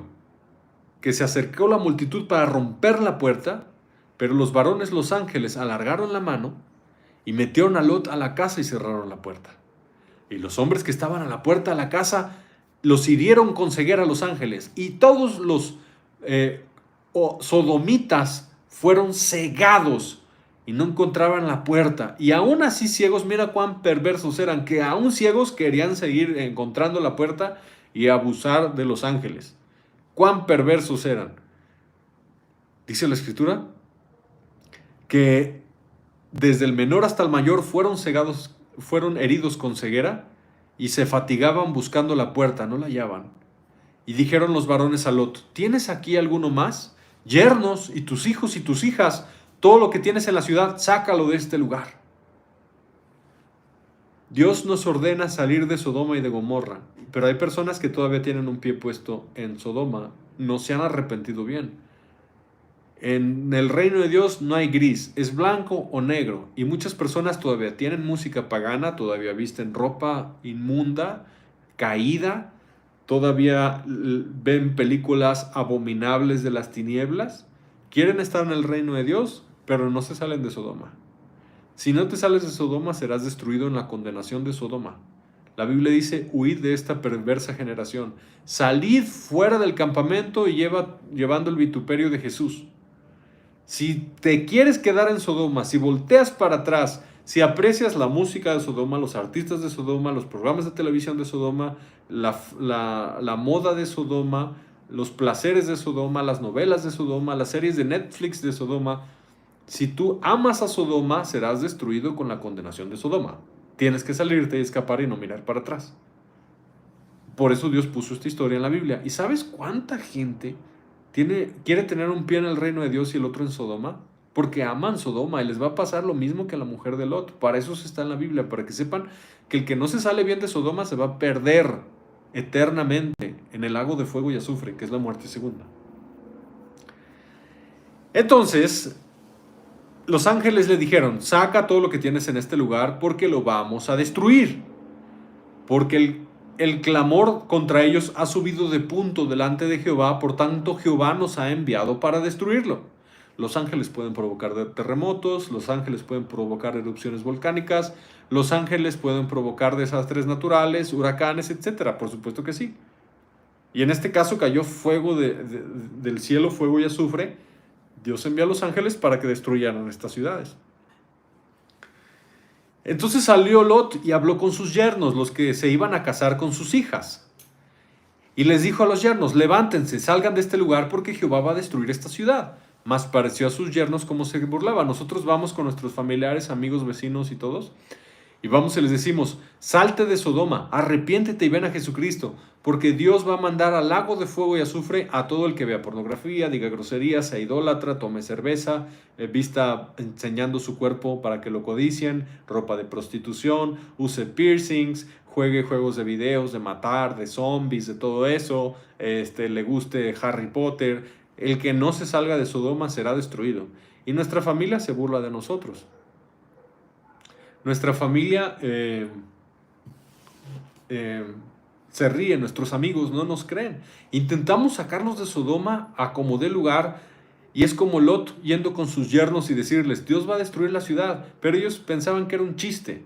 que se acercó la multitud para romper la puerta, pero los varones, los ángeles, alargaron la mano y metieron a Lot a la casa y cerraron la puerta. Y los hombres que estaban a la puerta de la casa los hirieron con ceguera a los ángeles, y todos los sodomitas fueron cegados y no encontraban la puerta. Y aún así ciegos, mira cuán perversos eran, que aún ciegos querían seguir encontrando la puerta y abusar de los ángeles. Cuán perversos eran. Dice la Escritura que desde el menor hasta el mayor fueron cegados, fueron heridos con ceguera, y se fatigaban buscando la puerta, no la hallaban. Y dijeron los varones a Lot: ¿tienes aquí alguno más? Yernos y tus hijos y tus hijas, todo lo que tienes en la ciudad, sácalo de este lugar. Dios nos ordena salir de Sodoma y de Gomorra, pero hay personas que todavía tienen un pie puesto en Sodoma, no se han arrepentido bien. En el reino de Dios no hay gris, es blanco o negro, y muchas personas todavía tienen música pagana, todavía visten ropa inmunda, caída, todavía ven películas abominables de las tinieblas, quieren estar en el reino de Dios, pero no se salen de Sodoma. Si no te sales de Sodoma, serás destruido en la condenación de Sodoma. La Biblia dice: huid de esta perversa generación. Salid fuera del campamento y llevando el vituperio de Jesús. Si te quieres quedar en Sodoma, si volteas para atrás, si aprecias la música de Sodoma, los artistas de Sodoma, los programas de televisión de Sodoma, la moda de Sodoma, los placeres de Sodoma, las novelas de Sodoma, las series de Netflix de Sodoma, si tú amas a Sodoma, serás destruido con la condenación de Sodoma. Tienes que salirte y escapar y no mirar para atrás. Por eso Dios puso esta historia en la Biblia. ¿Y sabes cuánta gente quiere tener un pie en el reino de Dios y el otro en Sodoma? Porque aman Sodoma y les va a pasar lo mismo que a la mujer de Lot. Para eso se está en la Biblia, para que sepan que el que no se sale bien de Sodoma se va a perder eternamente en el lago de fuego y azufre, que es la muerte segunda. Entonces, los ángeles le dijeron: saca todo lo que tienes en este lugar porque lo vamos a destruir. Porque el clamor contra ellos ha subido de punto delante de Jehová, por tanto Jehová nos ha enviado para destruirlo. Los ángeles pueden provocar terremotos, los ángeles pueden provocar erupciones volcánicas, los ángeles pueden provocar desastres naturales, huracanes, etc. Por supuesto que sí. Y en este caso cayó fuego del cielo, fuego y azufre. Dios envió a los ángeles para que destruyeran estas ciudades. Entonces salió Lot y habló con sus yernos, los que se iban a casar con sus hijas. Y les dijo a los yernos: levántense, salgan de este lugar porque Jehová va a destruir esta ciudad. Mas pareció a sus yernos como se burlaba. Nosotros vamos con nuestros familiares, amigos, vecinos y todos, y vamos y les decimos: salte de Sodoma, arrepiéntete y ven a Jesucristo, porque Dios va a mandar al lago de fuego y azufre a todo el que vea pornografía, diga groserías, sea idólatra, tome cerveza, vista enseñando su cuerpo para que lo codicien, ropa de prostitución, use piercings, juegue juegos de videos, de matar, de zombies, de todo eso, le guste Harry Potter. El que no se salga de Sodoma será destruido. Y nuestra familia se burla de nosotros. Nuestra familia se ríe, nuestros amigos no nos creen. Intentamos sacarlos de Sodoma a como dé lugar, y es como Lot yendo con sus yernos y decirles: Dios va a destruir la ciudad, pero ellos pensaban que era un chiste.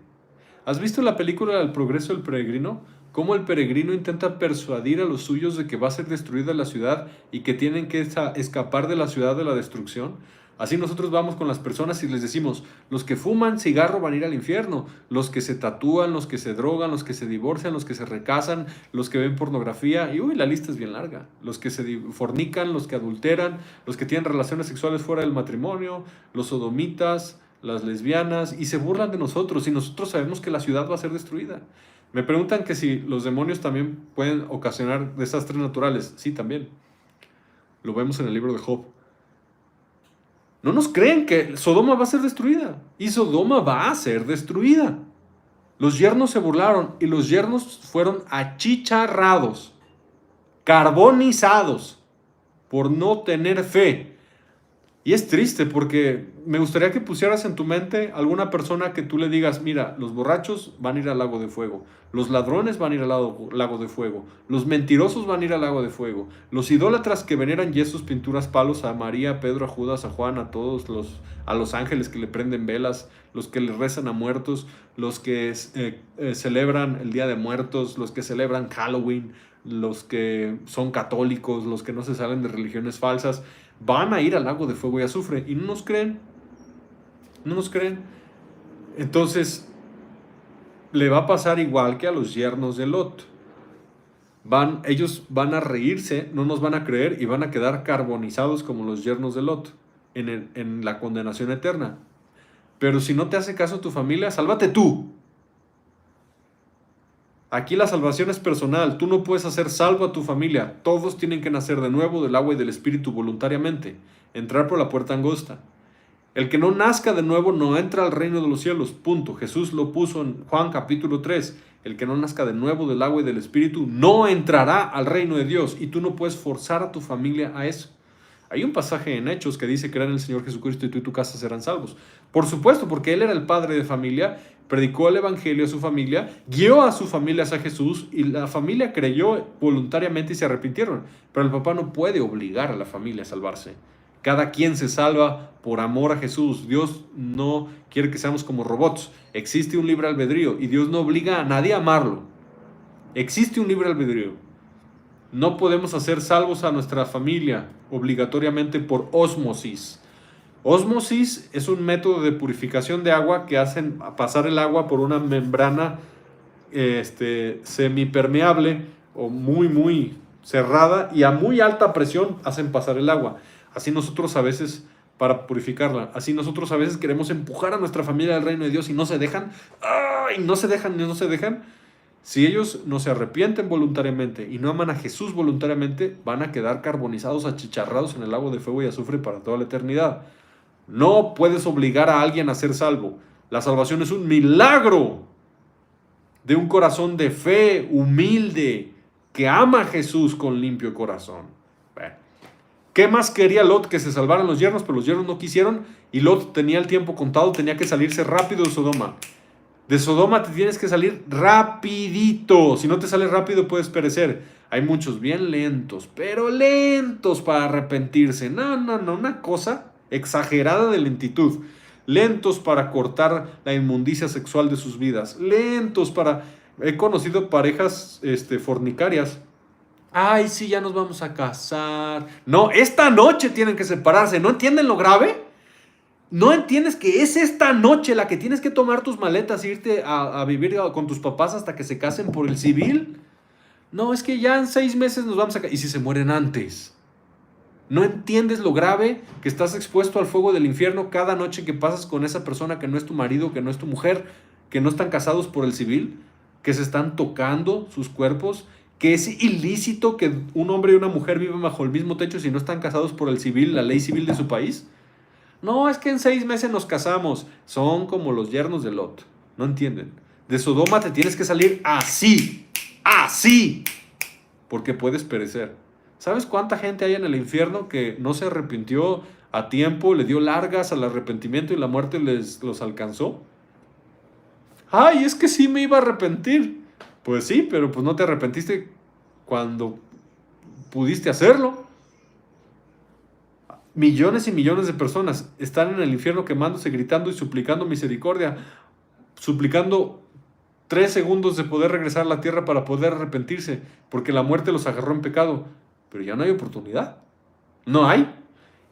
¿Has visto la película El progreso del peregrino? Cómo el peregrino intenta persuadir a los suyos de que va a ser destruida la ciudad y que tienen que escapar de la ciudad de la destrucción. Así nosotros vamos con las personas y les decimos: los que fuman cigarro van a ir al infierno, los que se tatúan, los que se drogan, los que se divorcian, los que se recasan, los que ven pornografía, y la lista es bien larga, los que se fornican, los que adulteran, los que tienen relaciones sexuales fuera del matrimonio, los sodomitas, las lesbianas, y se burlan de nosotros, y nosotros sabemos que la ciudad va a ser destruida. Me preguntan que si los demonios también pueden ocasionar desastres naturales. Sí, también. Lo vemos en el libro de Job. No nos creen que Sodoma va a ser destruida. Y Sodoma va a ser destruida. Los yernos se burlaron y los yernos fueron achicharrados, carbonizados, por no tener fe. Y es triste porque me gustaría que pusieras en tu mente alguna persona que tú le digas, mira, los borrachos van a ir al lago de fuego, los ladrones van a ir al lago de fuego, los mentirosos van a ir al lago de fuego, los idólatras que veneran yesos, pinturas, palos a María, a Pedro, a Judas, a Juan, a todos a los ángeles que le prenden velas, los que le rezan a muertos, los que celebran el Día de Muertos, los que celebran Halloween, los que son católicos, los que no se salen de religiones falsas, van a ir al lago de fuego y azufre. Y no nos creen. No nos creen. Entonces, le va a pasar igual que a los yernos de Lot. Ellos van a reírse, no nos van a creer y van a quedar carbonizados como los yernos de Lot en la condenación eterna. Pero si no te hace caso tu familia, sálvate tú. Aquí la salvación es personal. Tú no puedes hacer salvo a tu familia. Todos tienen que nacer de nuevo del agua y del espíritu voluntariamente. Entrar por la puerta angosta. El que no nazca de nuevo no entra al reino de los cielos. Punto. Jesús lo puso en Juan capítulo 3. El que no nazca de nuevo del agua y del espíritu no entrará al reino de Dios. Y tú no puedes forzar a tu familia a eso. Hay un pasaje en Hechos que dice: crean en el Señor Jesucristo y tú y tu casa serán salvos. Por supuesto, porque Él era el padre de familia, predicó el evangelio a su familia, guió a su familia hacia Jesús y la familia creyó voluntariamente y se arrepintieron. Pero el papá no puede obligar a la familia a salvarse. Cada quien se salva por amor a Jesús. Dios no quiere que seamos como robots. Existe un libre albedrío y Dios no obliga a nadie a amarlo. Existe un libre albedrío. No podemos hacer salvos a nuestra familia obligatoriamente por ósmosis. Ósmosis es un método de purificación de agua que hacen pasar el agua por una membrana semipermeable o muy cerrada, y a muy alta presión hacen pasar el agua. Así nosotros a veces, para purificarla, así nosotros a veces queremos empujar a nuestra familia al reino de Dios y no se dejan. ¡Ay! No se dejan. Si ellos no se arrepienten voluntariamente y no aman a Jesús voluntariamente, van a quedar carbonizados, achicharrados en el lago de fuego y azufre para toda la eternidad. No puedes obligar a alguien a ser salvo. La salvación es un milagro de un corazón de fe, humilde, que ama a Jesús con limpio corazón. Bueno, ¿qué más quería Lot? Que se salvaran los yernos, pero los yernos no quisieron y Lot tenía el tiempo contado, tenía que salirse rápido de Sodoma. De Sodoma te tienes que salir rapidito. Si no te sales rápido puedes perecer. Hay muchos bien lentos, pero lentos para arrepentirse. No, una cosa exagerada de lentitud. Lentos para cortar la inmundicia sexual de sus vidas. Lentos para... He conocido parejas fornicarias. Ay, sí, ya nos vamos a casar. No, esta noche tienen que separarse. ¿No entienden lo grave? ¿No entiendes que es esta noche la que tienes que tomar tus maletas e irte a vivir con tus papás hasta que se casen por el civil? No, es que ya en 6 meses nos vamos a casar. ¿Y si se mueren antes? ¿No entiendes lo grave que estás expuesto al fuego del infierno cada noche que pasas con esa persona que no es tu marido, que no es tu mujer, que no están casados por el civil, que se están tocando sus cuerpos, que es ilícito que un hombre y una mujer vivan bajo el mismo techo si no están casados por el civil, la ley civil de su país? No, es que en 6 meses nos casamos. Son como los yernos de Lot. No entienden. De Sodoma te tienes que salir así. Así. Porque puedes perecer. ¿Sabes cuánta gente hay en el infierno que no se arrepintió a tiempo, le dio largas al arrepentimiento y la muerte los alcanzó? Ay, es que sí me iba a arrepentir. Pues sí, pero pues no te arrepentiste cuando pudiste hacerlo. Millones y millones de personas están en el infierno quemándose, gritando y suplicando misericordia, suplicando 3 segundos de poder regresar a la tierra para poder arrepentirse, porque la muerte los agarró en pecado. Pero ya no hay oportunidad. No hay.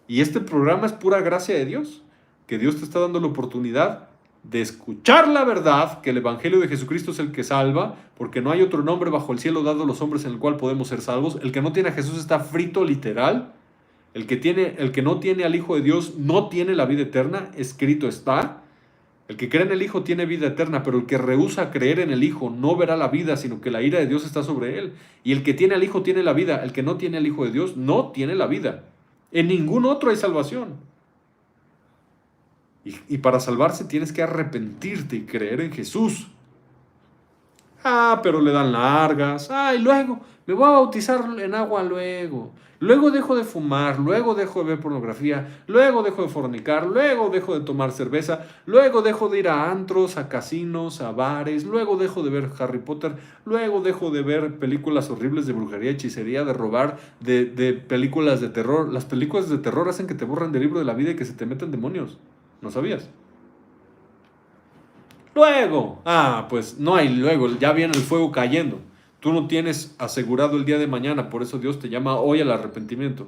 Y este programa es pura gracia de Dios, que Dios te está dando la oportunidad de escuchar la verdad, que el evangelio de Jesucristo es el que salva, porque no hay otro nombre bajo el cielo dado a los hombres en el cual podemos ser salvos. El que no tiene a Jesús está frito literal. El que no tiene al Hijo de Dios no tiene la vida eterna, escrito está. El que cree en el Hijo tiene vida eterna, pero el que rehúsa creer en el Hijo no verá la vida, sino que la ira de Dios está sobre él. Y el que tiene al Hijo tiene la vida, el que no tiene al Hijo de Dios no tiene la vida. En ningún otro hay salvación. Y para salvarse tienes que arrepentirte y creer en Jesús. Pero le dan largas. Y luego me voy a bautizar en agua luego. Luego dejo de fumar, luego dejo de ver pornografía, luego dejo de fornicar, luego dejo de tomar cerveza, luego dejo de ir a antros, a casinos, a bares, luego dejo de ver Harry Potter, luego dejo de ver películas horribles de brujería, hechicería, de robar, de películas de terror. Las películas de terror hacen que te borran del libro de la vida y que se te metan demonios. ¿No sabías? Luego, pues no hay luego, ya viene el fuego cayendo. Tú no tienes asegurado el día de mañana, por eso Dios te llama hoy al arrepentimiento.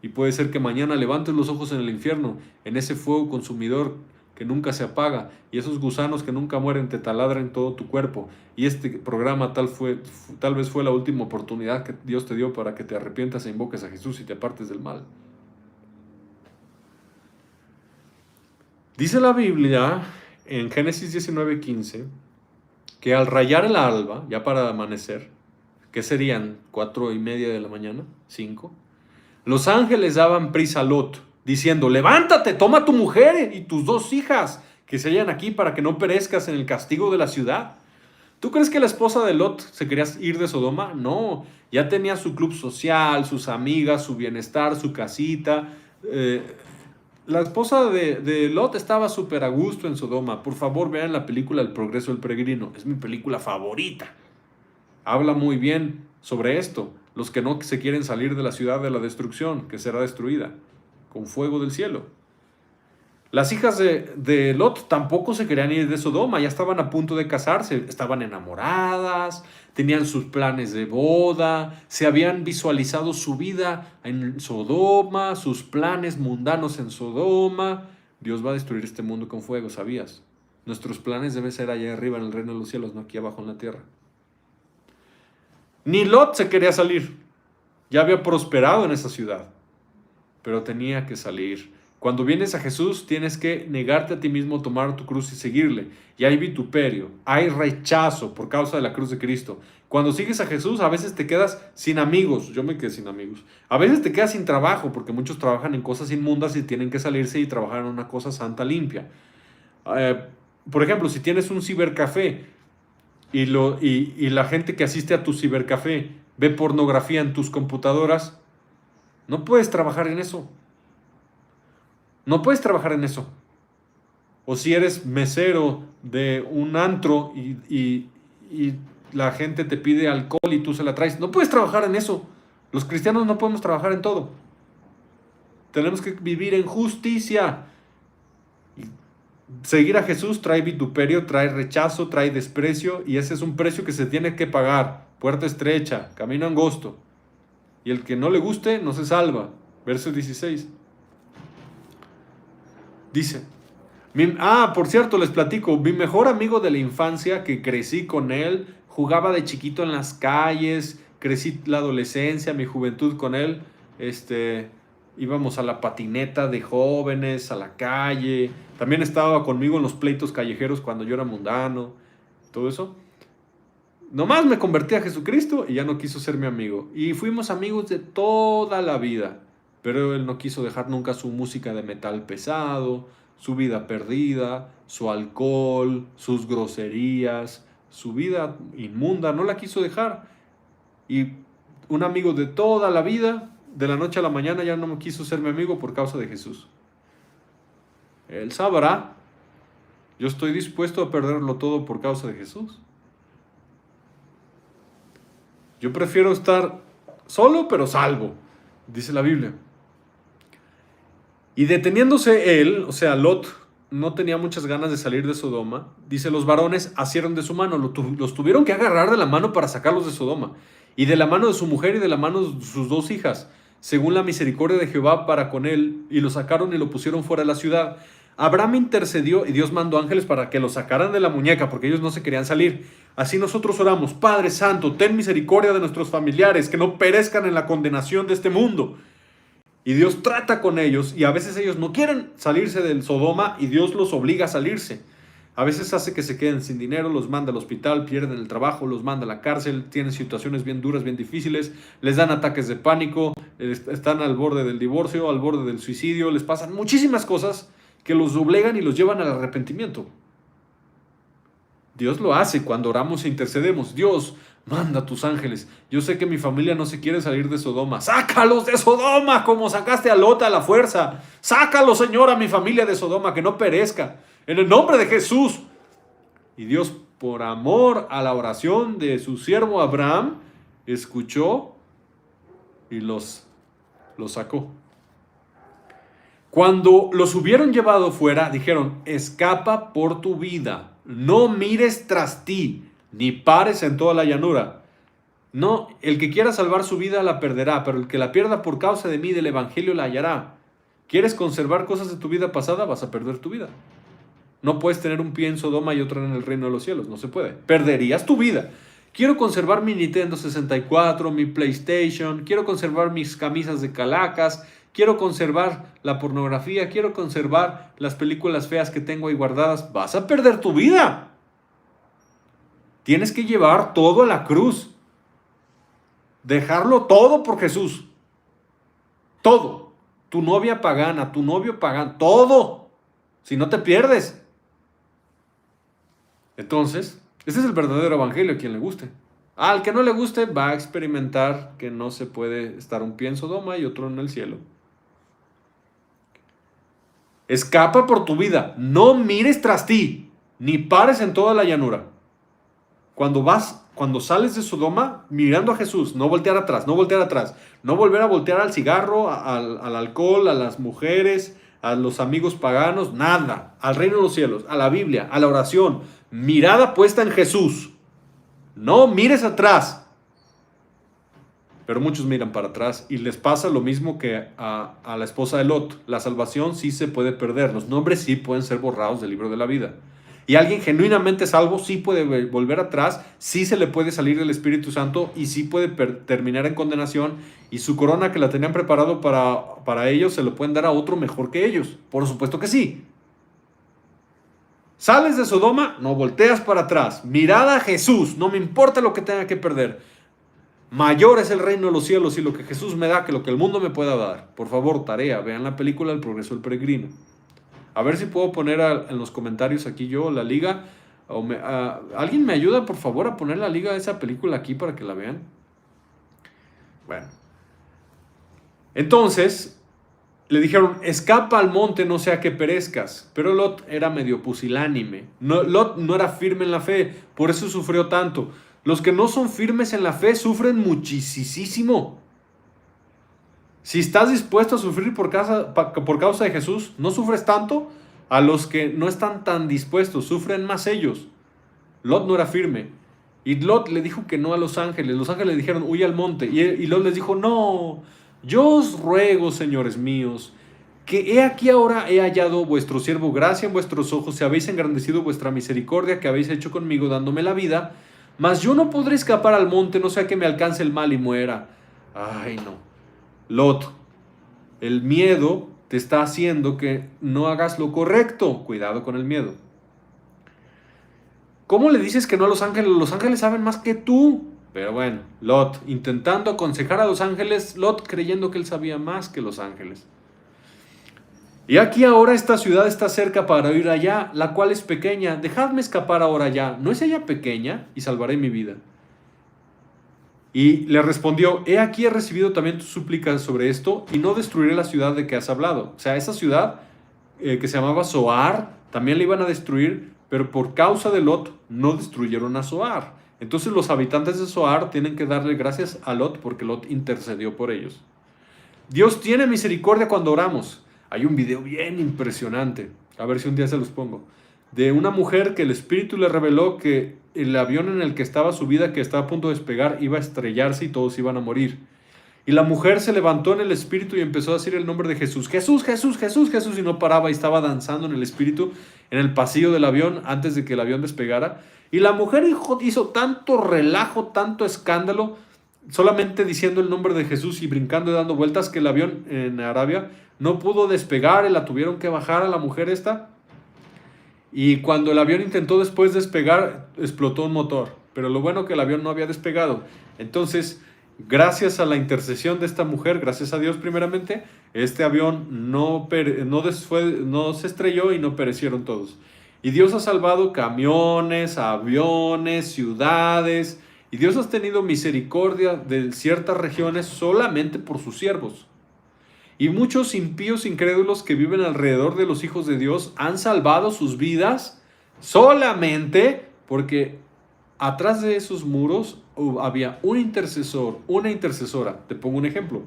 Y puede ser que mañana levantes los ojos en el infierno, en ese fuego consumidor que nunca se apaga, y esos gusanos que nunca mueren te taladran todo tu cuerpo. Y este programa tal vez fue la última oportunidad que Dios te dio para que te arrepientas e invoques a Jesús y te apartes del mal. Dice la Biblia en Génesis 19:15 que al rayar el alba, ya para amanecer, que serían 4:30 de la mañana, 5, los ángeles daban prisa a Lot, diciendo: levántate, toma a tu mujer y tus 2 hijas, que se hallan aquí para que no perezcas en el castigo de la ciudad. ¿Tú crees que la esposa de Lot se quería ir de Sodoma? No, ya tenía su club social, sus amigas, su bienestar, su casita. La esposa de Lot estaba súper a gusto en Sodoma. Por favor, vean la película El progreso del peregrino. Es mi película favorita. Habla muy bien sobre esto. Los que no se quieren salir de la ciudad de la destrucción, que será destruida con fuego del cielo. Las hijas de Lot tampoco se querían ir de Sodoma. Ya estaban a punto de casarse. Estaban enamoradas, tenían sus planes de boda, se habían visualizado su vida en Sodoma, sus planes mundanos en Sodoma. Dios va a destruir este mundo con fuego, ¿sabías? Nuestros planes deben ser allá arriba en el reino de los cielos, no aquí abajo en la tierra. Ni Lot se quería salir. Ya había prosperado en esa ciudad, pero tenía que salir. Cuando vienes a Jesús, tienes que negarte a ti mismo, tomar tu cruz y seguirle. Y hay vituperio, hay rechazo por causa de la cruz de Cristo. Cuando sigues a Jesús, a veces te quedas sin amigos. Yo me quedé sin amigos. A veces te quedas sin trabajo, porque muchos trabajan en cosas inmundas y tienen que salirse y trabajar en una cosa santa, limpia. Por ejemplo, si tienes un cibercafé y la gente que asiste a tu cibercafé ve pornografía en tus computadoras, no puedes trabajar en eso. No puedes trabajar en eso. O si eres mesero de un antro y la gente te pide alcohol y tú se la traes, no puedes trabajar en eso. Los cristianos no podemos trabajar en todo. Tenemos que vivir en justicia. Seguir a Jesús trae vituperio, trae rechazo, trae desprecio, y ese es un precio que se tiene que pagar. Puerta estrecha, camino angosto. Y el que no le guste no se salva. Verso 16. Dice, por cierto, les platico, mi mejor amigo de la infancia, que crecí con él, jugaba de chiquito en las calles, crecí la adolescencia, mi juventud con él, íbamos a la patineta de jóvenes, a la calle, también estaba conmigo en los pleitos callejeros cuando yo era mundano, todo eso. Nomás me convertí a Jesucristo y ya no quiso ser mi amigo. Y fuimos amigos de toda la vida. Pero él no quiso dejar nunca su música de metal pesado, su vida perdida, su alcohol, sus groserías, su vida inmunda, no la quiso dejar. Y un amigo de toda la vida, de la noche a la mañana, ya no quiso ser mi amigo por causa de Jesús. Él sabrá. Yo estoy dispuesto a perderlo todo por causa de Jesús. Yo prefiero estar solo pero salvo, dice la Biblia. Y deteniéndose él, o sea, Lot, no tenía muchas ganas de salir de Sodoma. Dice, los varones asieron de su mano, los tuvieron que agarrar de la mano para sacarlos de Sodoma. Y de la mano de su mujer y de la mano de sus 2 hijas, según la misericordia de Jehová para con él, y lo sacaron y lo pusieron fuera de la ciudad. Abraham intercedió y Dios mandó ángeles para que lo sacaran de la muñeca, porque ellos no se querían salir. Así nosotros oramos, Padre Santo, ten misericordia de nuestros familiares, que no perezcan en la condenación de este mundo. Y Dios trata con ellos, y a veces ellos no quieren salirse del Sodoma y Dios los obliga a salirse. A veces hace que se queden sin dinero, los manda al hospital, pierden el trabajo, los manda a la cárcel, tienen situaciones bien duras, bien difíciles, les dan ataques de pánico, están al borde del divorcio, al borde del suicidio, les pasan muchísimas cosas que los doblegan y los llevan al arrepentimiento. Dios lo hace cuando oramos e intercedemos. Dios, manda a tus ángeles. Yo sé que mi familia no se quiere salir de Sodoma. ¡Sácalos de Sodoma como sacaste a Lot a la fuerza! ¡Sácalos, Señor, a mi familia de Sodoma, que no perezca! En el nombre de Jesús. Y Dios, por amor a la oración de su siervo Abraham, escuchó y los sacó. Cuando los hubieron llevado fuera, dijeron: escapa por tu vida, no mires tras ti, ni pares en toda la llanura. No, el que quiera salvar su vida la perderá, pero el que la pierda por causa de mí, del evangelio, la hallará. ¿Quieres conservar cosas de tu vida pasada? Vas a perder tu vida. No puedes tener un pie en Sodoma y otro en el reino de los cielos, no se puede. Perderías tu vida. Quiero conservar mi Nintendo 64, mi PlayStation, quiero conservar mis camisas de calacas, quiero conservar la pornografía, quiero conservar las películas feas que tengo ahí guardadas. Vas a perder tu vida. Tienes que llevar todo a la cruz. Dejarlo todo por Jesús. Todo. Tu novia pagana, tu novio pagano, todo. Si no te pierdes. Entonces, ese es el verdadero evangelio a quien le guste. Al que no le guste va a experimentar que no se puede estar un pie en Sodoma y otro en el cielo. Escapa por tu vida, no mires tras ti, ni pares en toda la llanura. Cuando sales de Sodoma, mirando a Jesús, no voltear atrás, no voltear atrás, no volver a voltear al cigarro, al alcohol, a las mujeres, a los amigos paganos, nada, al reino de los cielos, a la Biblia, a la oración, mirada puesta en Jesús. No mires atrás. Pero muchos miran para atrás y les pasa lo mismo que a la esposa de Lot. La salvación sí se puede perder, los nombres sí pueden ser borrados del libro de la vida. Y alguien genuinamente salvo sí puede volver atrás, sí se le puede salir del Espíritu Santo y sí puede terminar en condenación, y su corona que la tenían preparado para ellos se lo pueden dar a otro mejor que ellos. Por supuesto que sí. Sales de Sodoma, no volteas para atrás. Mirada a Jesús, no me importa lo que tenga que perder. Mayor es el reino de los cielos y lo que Jesús me da que lo que el mundo me pueda dar. Por favor, tarea, vean la película El progreso del peregrino. A ver si puedo poner en los comentarios aquí yo la liga. ¿Alguien me ayuda, por favor, a poner la liga de esa película aquí para que la vean? Bueno. Entonces, le dijeron: escapa al monte, no sea que perezcas. Pero Lot era medio pusilánime. Lot no era firme en la fe, por eso sufrió tanto. Los que no son firmes en la fe sufren muchísimo. Si estás dispuesto a sufrir por causa de Jesús, no sufres tanto. A los que no están tan dispuestos, sufren más ellos. Lot no era firme. Y Lot le dijo que no a los ángeles. Los ángeles le dijeron: huye al monte. Y Lot les dijo: no, yo os ruego, señores míos, que he aquí ahora he hallado vuestro siervo gracia en vuestros ojos, si habéis engrandecido vuestra misericordia que habéis hecho conmigo dándome la vida, mas yo no podré escapar al monte, no sea que me alcance el mal y muera. Ay, no. Lot, el miedo te está haciendo que no hagas lo correcto. Cuidado con el miedo. ¿Cómo le dices que no a los ángeles? Los ángeles saben más que tú. Pero bueno, Lot, intentando aconsejar a los ángeles, Lot creyendo que él sabía más que los ángeles. Y aquí ahora esta ciudad está cerca para ir allá, la cual es pequeña. Dejadme escapar ahora ya. ¿No es ella pequeña? Y salvaré mi vida. Y le respondió: he aquí he recibido también tus súplicas sobre esto, y no destruiré la ciudad de que has hablado. O sea, esa ciudad que se llamaba Zoar, también la iban a destruir, pero por causa de Lot no destruyeron a Zoar. Entonces los habitantes de Zoar tienen que darle gracias a Lot porque Lot intercedió por ellos. Dios tiene misericordia cuando oramos. Hay un video bien impresionante, a ver si un día se los pongo, de una mujer que el Espíritu le reveló que el avión en el que estaba subida, que estaba a punto de despegar, iba a estrellarse y todos iban a morir. Y la mujer se levantó en el Espíritu y empezó a decir el nombre de Jesús. Jesús, Jesús, Jesús, Jesús. Y no paraba y estaba danzando en el Espíritu en el pasillo del avión antes de que el avión despegara. Y la mujer hizo tanto relajo, tanto escándalo, solamente diciendo el nombre de Jesús y brincando y dando vueltas, que el avión en Arabia no pudo despegar y la tuvieron que bajar a la mujer esta. Y cuando el avión intentó después despegar, explotó un motor. Pero lo bueno que el avión no había despegado. Entonces, gracias a la intercesión de esta mujer, gracias a Dios primeramente, este avión no se estrelló y no perecieron todos. Y Dios ha salvado camiones, aviones, ciudades. Y Dios ha tenido misericordia de ciertas regiones solamente por sus siervos. Y muchos impíos incrédulos que viven alrededor de los hijos de Dios han salvado sus vidas solamente porque atrás de esos muros había un intercesor, una intercesora. Te pongo un ejemplo.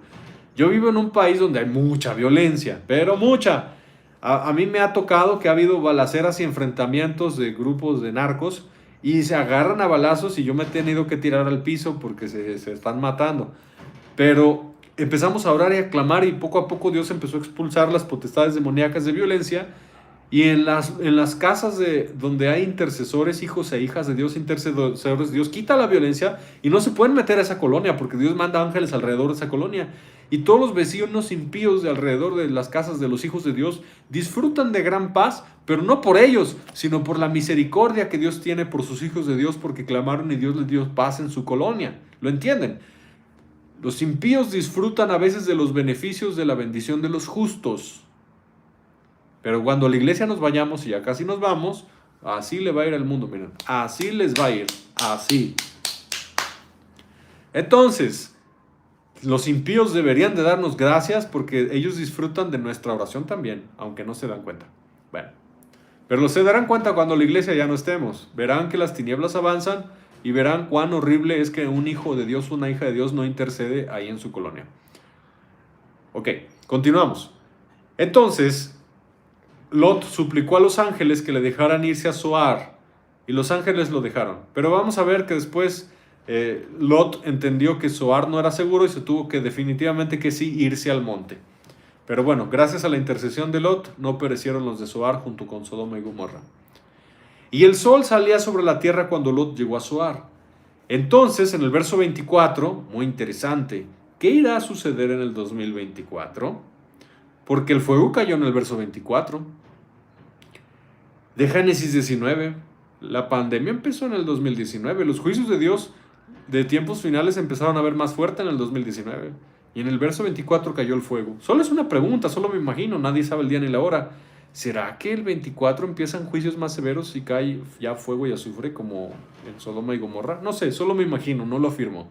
Yo vivo en un país donde hay mucha violencia, pero mucha. A mí me ha tocado que ha habido balaceras y enfrentamientos de grupos de narcos y se agarran a balazos y yo me he tenido que tirar al piso porque se están matando. Pero empezamos a orar y a clamar y poco a poco Dios empezó a expulsar las potestades demoníacas de violencia. Y en las casas donde hay intercesores, hijos e hijas de Dios, intercesores, Dios quita la violencia y no se pueden meter a esa colonia porque Dios manda ángeles alrededor de esa colonia. Y todos los vecinos impíos de alrededor de las casas de los hijos de Dios disfrutan de gran paz, pero no por ellos, sino por la misericordia que Dios tiene por sus hijos de Dios porque clamaron y Dios les dio paz en su colonia. ¿Lo entienden? Los impíos disfrutan a veces de los beneficios de la bendición de los justos. Pero cuando a la iglesia nos vayamos, y ya casi nos vamos, así le va a ir al mundo, miren. Así les va a ir, así. Entonces, los impíos deberían de darnos gracias porque ellos disfrutan de nuestra oración también, aunque no se dan cuenta. Bueno, pero se darán cuenta cuando la iglesia ya no estemos. Verán que las tinieblas avanzan y verán cuán horrible es que un hijo de Dios, una hija de Dios no intercede ahí en su colonia. Ok, continuamos. Entonces, Lot suplicó a los ángeles que le dejaran irse a Zoar y los ángeles lo dejaron. Pero vamos a ver que después Lot entendió que Zoar no era seguro y se tuvo que definitivamente que sí irse al monte. Pero bueno, gracias a la intercesión de Lot no perecieron los de Zoar junto con Sodoma y Gomorra. Y el sol salía sobre la tierra cuando Lot llegó a Zoar. Entonces, en el verso 24, muy interesante, ¿qué irá a suceder en el 2024? Porque el fuego cayó en el verso 24. De Génesis 19, la pandemia empezó en el 2019. Los juicios de Dios de tiempos finales empezaron a ver más fuerte en el 2019. Y en el verso 24 cayó el fuego. Solo es una pregunta, solo me imagino, nadie sabe el día ni la hora. ¿Será que el 24 empiezan juicios más severos y cae ya fuego y azufre como en Sodoma y Gomorra? No sé, solo me imagino, no lo afirmo.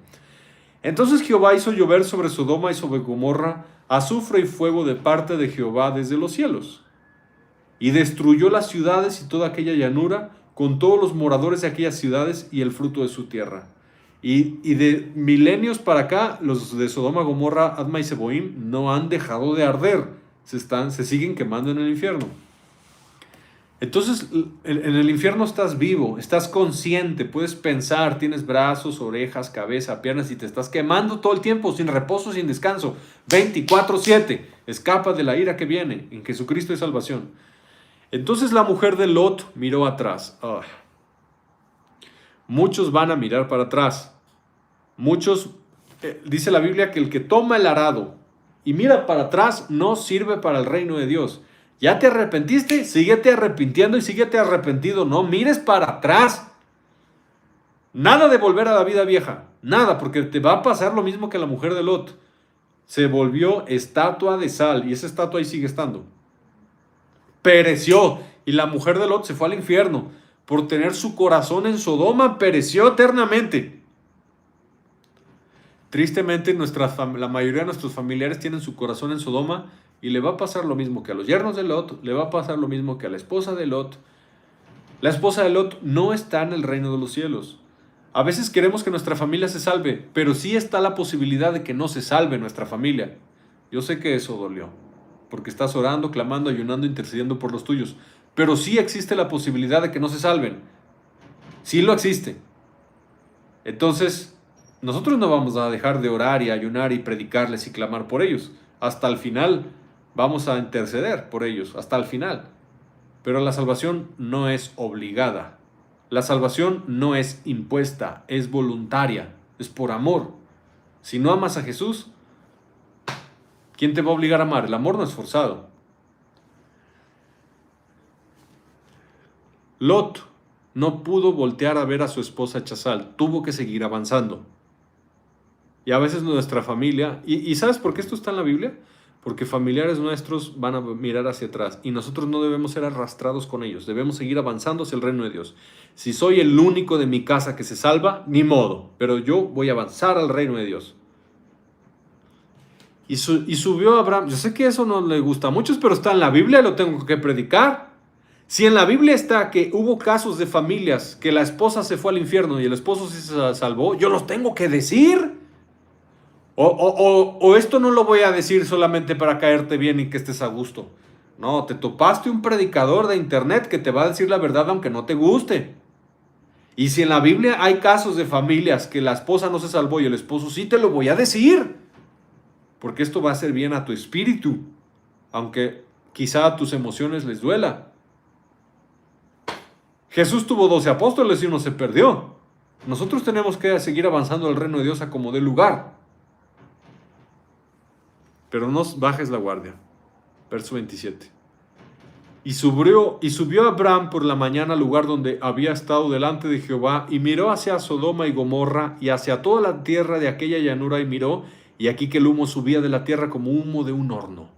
Entonces Jehová hizo llover sobre Sodoma y sobre Gomorra azufre y fuego de parte de Jehová desde los cielos. Y destruyó las ciudades y toda aquella llanura, con todos los moradores de aquellas ciudades y el fruto de su tierra. Y de milenios para acá, los de Sodoma, Gomorra, Adma y Seboim no han dejado de arder. Se siguen quemando en el infierno. Entonces, en el infierno estás vivo, estás consciente, puedes pensar, tienes brazos, orejas, cabeza, piernas y te estás quemando todo el tiempo, sin reposo, sin descanso, 24/7. Escapa de la ira que viene, en Jesucristo hay salvación. Entonces la mujer de Lot miró atrás. Muchos van a mirar para atrás. Muchos, dice la Biblia que el que toma el arado y mira para atrás no sirve para el reino de Dios. ¿Ya te arrepentiste? Síguete arrepintiendo y síguete arrepentido. No mires para atrás. Nada de volver a la vida vieja. Nada, porque te va a pasar lo mismo que a la mujer de Lot. Se volvió estatua de sal y esa estatua ahí sigue estando. Pereció y la mujer de Lot se fue al infierno. Por tener su corazón en Sodoma, pereció eternamente. Tristemente, la mayoría de nuestros familiares tienen su corazón en Sodoma y le va a pasar lo mismo que a los yernos de Lot, le va a pasar lo mismo que a la esposa de Lot. La esposa de Lot no está en el reino de los cielos. A veces queremos que nuestra familia se salve, pero sí está la posibilidad de que no se salve nuestra familia. Yo sé que eso dolió, porque estás orando, clamando, ayunando, intercediendo por los tuyos. Pero sí existe la posibilidad de que no se salven. Sí lo existe. Entonces, nosotros no vamos a dejar de orar y ayunar y predicarles y clamar por ellos. Hasta el final vamos a interceder por ellos, hasta el final. Pero la salvación no es obligada. La salvación no es impuesta, es voluntaria, es por amor. Si no amas a Jesús, ¿quién te va a obligar a amar? El amor no es forzado. Lot no pudo voltear a ver a su esposa Chazal, tuvo que seguir avanzando. Y a veces nuestra familia, y ¿sabes por qué esto está en la Biblia? Porque familiares nuestros van a mirar hacia atrás y nosotros no debemos ser arrastrados con ellos, debemos seguir avanzando hacia el reino de Dios. Si soy el único de mi casa que se salva, ni modo, pero yo voy a avanzar al reino de Dios. Y subió Abraham, yo sé que eso no le gusta a muchos, pero está en la Biblia, lo tengo que predicar. Si en la Biblia está que hubo casos de familias que la esposa se fue al infierno y el esposo se salvó, yo los tengo que decir. O esto no lo voy a decir solamente para caerte bien y que estés a gusto. No, te topaste un predicador de internet que te va a decir la verdad aunque no te guste. Y si en la Biblia hay casos de familias que la esposa no se salvó y el esposo sí, te lo voy a decir. Porque esto va a hacer bien a tu espíritu, aunque quizá a tus emociones les duela. Jesús tuvo 12 apóstoles y uno se perdió. Nosotros tenemos que seguir avanzando al reino de Dios a como dé lugar. Pero no bajes la guardia. Verso 27. Y subió Abraham por la mañana al lugar donde había estado delante de Jehová, y miró hacia Sodoma y Gomorra, y hacia toda la tierra de aquella llanura, y miró, y aquí que el humo subía de la tierra como humo de un horno.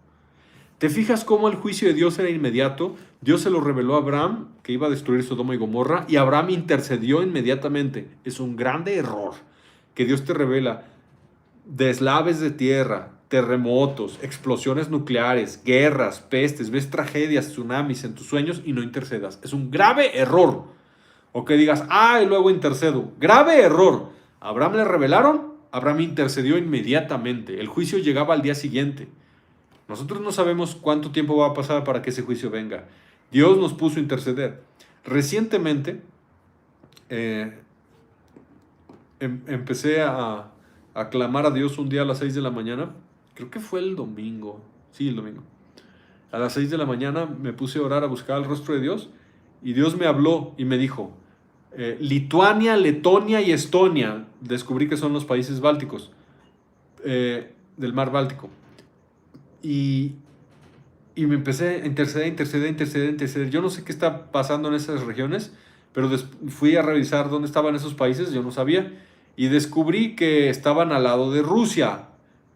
¿Te fijas cómo el juicio de Dios era inmediato? Dios se lo reveló a Abraham, que iba a destruir Sodoma y Gomorra, y Abraham intercedió inmediatamente. Es un grande error que Dios te revela deslaves de tierra, terremotos, explosiones nucleares, guerras, pestes, ves tragedias, tsunamis en tus sueños y no intercedas. Es un grave error. O que digas, y luego intercedo. Grave error. A Abraham le revelaron, Abraham intercedió inmediatamente. El juicio llegaba al día siguiente. Nosotros no sabemos cuánto tiempo va a pasar para que ese juicio venga. Dios nos puso a interceder. Recientemente empecé a clamar a Dios un día a las 6 de la mañana. Creo que fue el domingo. Sí, el domingo. A las 6 de la mañana me puse a orar, a buscar el rostro de Dios. Y Dios me habló y me dijo, Lituania, Letonia y Estonia, descubrí que son los países bálticos, del mar Báltico. Y me empecé a interceder. Yo no sé qué está pasando en esas regiones, pero fui a revisar dónde estaban esos países, yo no sabía. Y descubrí que estaban al lado de Rusia.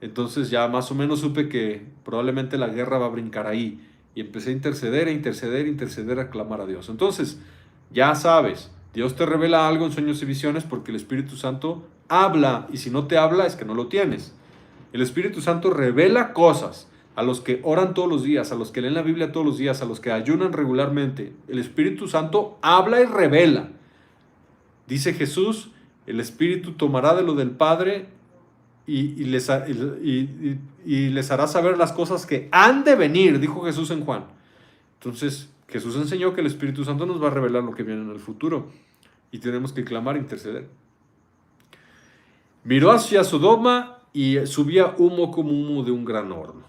Entonces ya más o menos supe que probablemente la guerra va a brincar ahí. Y empecé a interceder, a clamar a Dios. Entonces, ya sabes, Dios te revela algo en sueños y visiones porque el Espíritu Santo habla. Y si no te habla es que no lo tienes. El Espíritu Santo revela cosas a los que oran todos los días, a los que leen la Biblia todos los días, a los que ayunan regularmente. El Espíritu Santo habla y revela. Dice Jesús, el Espíritu tomará de lo del Padre y les hará saber las cosas que han de venir, dijo Jesús en Juan. Entonces, Jesús enseñó que el Espíritu Santo nos va a revelar lo que viene en el futuro y tenemos que clamar e interceder. Miró hacia Sodoma y subía humo como humo de un gran horno,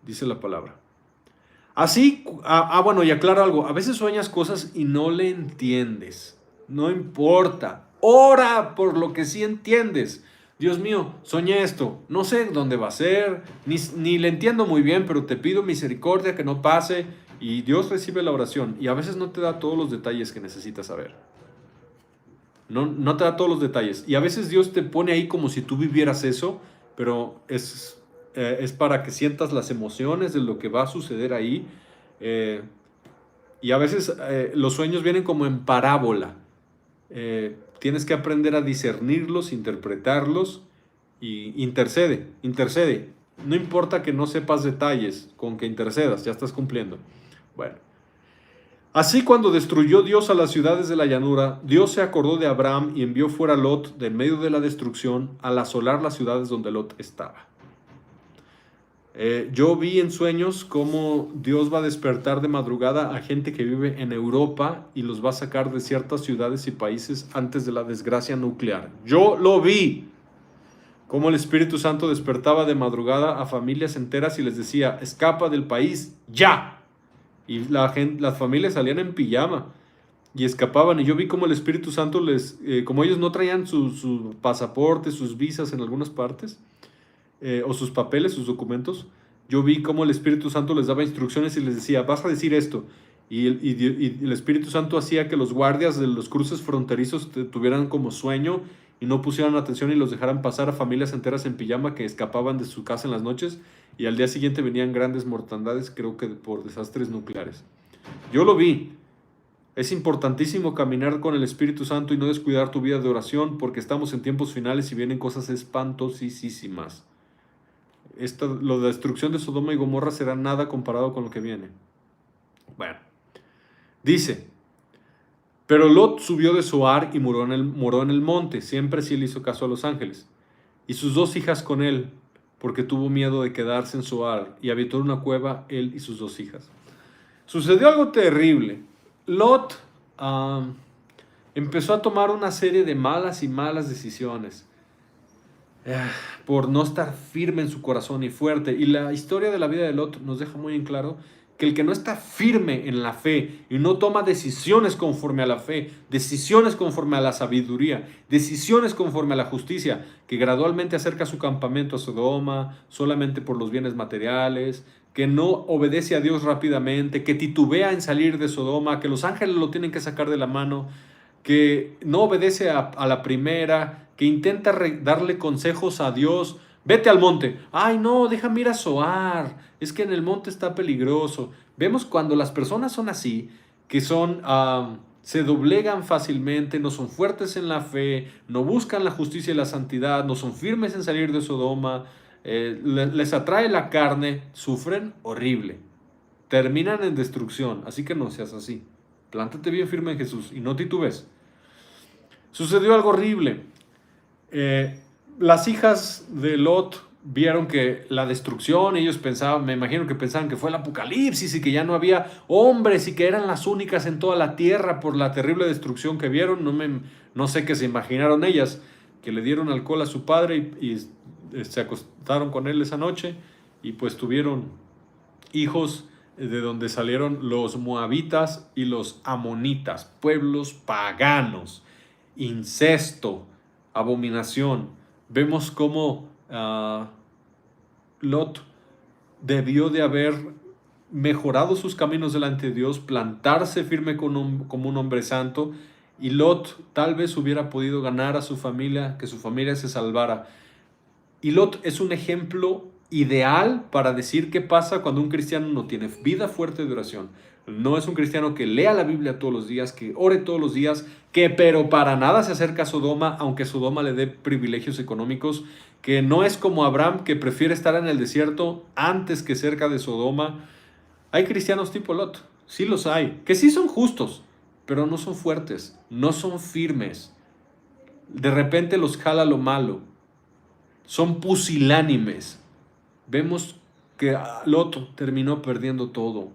dice la palabra. Así, bueno, y aclaro algo, a veces sueñas cosas y no le entiendes, no importa, ora por lo que sí entiendes. Dios mío, soñé esto, no sé dónde va a ser, ni le entiendo muy bien, pero te pido misericordia que no pase, y Dios recibe la oración, y a veces no te da todos los detalles que necesitas saber. No te da todos los detalles, y a veces Dios te pone ahí como si tú vivieras eso, pero es para que sientas las emociones de lo que va a suceder ahí, y a veces los sueños vienen como en parábola. Tienes que aprender a discernirlos, interpretarlos y intercede. No importa que no sepas detalles, con que intercedas, ya estás cumpliendo. Bueno, así cuando destruyó Dios a las ciudades de la llanura, Dios se acordó de Abraham y envió fuera a Lot del medio de la destrucción al asolar las ciudades donde Lot estaba. Yo vi en sueños cómo Dios va a despertar de madrugada a gente que vive en Europa y los va a sacar de ciertas ciudades y países antes de la desgracia nuclear. Yo lo vi, cómo el Espíritu Santo despertaba de madrugada a familias enteras y les decía, escapa del país, ya. Y las familias salían en pijama y escapaban. Y yo vi cómo el Espíritu Santo como ellos no traían su pasaporte, sus visas en algunas partes, o sus papeles, sus documentos, yo vi cómo el Espíritu Santo les daba instrucciones y les decía, vas a decir esto, y el Espíritu Santo hacía que los guardias de los cruces fronterizos tuvieran como sueño y no pusieran atención y los dejaran pasar a familias enteras en pijama que escapaban de su casa en las noches y al día siguiente venían grandes mortandades, creo que por desastres nucleares. Yo lo vi. Es importantísimo caminar con el Espíritu Santo y no descuidar tu vida de oración porque estamos en tiempos finales y vienen cosas espantosísimas. Lo de la destrucción de Sodoma y Gomorra será nada comparado con lo que viene. Bueno, dice, pero Lot subió de Zoar y moró en el monte, siempre sí le hizo caso a los ángeles, y sus 2 hijas con él, porque tuvo miedo de quedarse en Zoar, y habitó en una cueva él y sus 2 hijas. Sucedió algo terrible. Lot empezó a tomar una serie de malas y malas decisiones por no estar firme en su corazón y fuerte. Y la historia de la vida de Lot nos deja muy en claro que el que no está firme en la fe y no toma decisiones conforme a la fe, decisiones conforme a la sabiduría, decisiones conforme a la justicia, que gradualmente acerca su campamento a Sodoma solamente por los bienes materiales, que no obedece a Dios rápidamente, que titubea en salir de Sodoma, que los ángeles lo tienen que sacar de la mano, que no obedece a la primera, que intenta darle consejos a Dios. Vete al monte. Ay, no, déjame ir a Zoar. Es que en el monte está peligroso. Vemos cuando las personas son así, que se doblegan fácilmente, no son fuertes en la fe, no buscan la justicia y la santidad, no son firmes en salir de Sodoma, les atrae la carne, sufren horrible. Terminan en destrucción. Así que no seas así. Plántate bien firme en Jesús y no titubes. Sucedió algo horrible. Las hijas de Lot vieron que la destrucción, ellos pensaban, me imagino que pensaban que fue el apocalipsis y que ya no había hombres y que eran las únicas en toda la tierra por la terrible destrucción que vieron. No sé qué se imaginaron ellas, que le dieron alcohol a su padre y se acostaron con él esa noche y pues tuvieron hijos de donde salieron los moabitas y los amonitas, pueblos paganos, incesto, abominación. Vemos cómo Lot debió de haber mejorado sus caminos delante de Dios, plantarse firme como un hombre santo, y Lot tal vez hubiera podido ganar a su familia, que su familia se salvara. Y Lot es un ejemplo ideal para decir qué pasa cuando un cristiano no tiene vida fuerte de oración. No es un cristiano que lea la Biblia todos los días, que ore todos los días, que pero para nada se acerca a Sodoma, aunque Sodoma le dé privilegios económicos, que no es como Abraham, que prefiere estar en el desierto antes que cerca de Sodoma. Hay cristianos tipo Lot, sí los hay, que sí son justos, pero no son fuertes, no son firmes. De repente los jala lo malo, son pusilánimes. Vemos que Lot terminó perdiendo todo.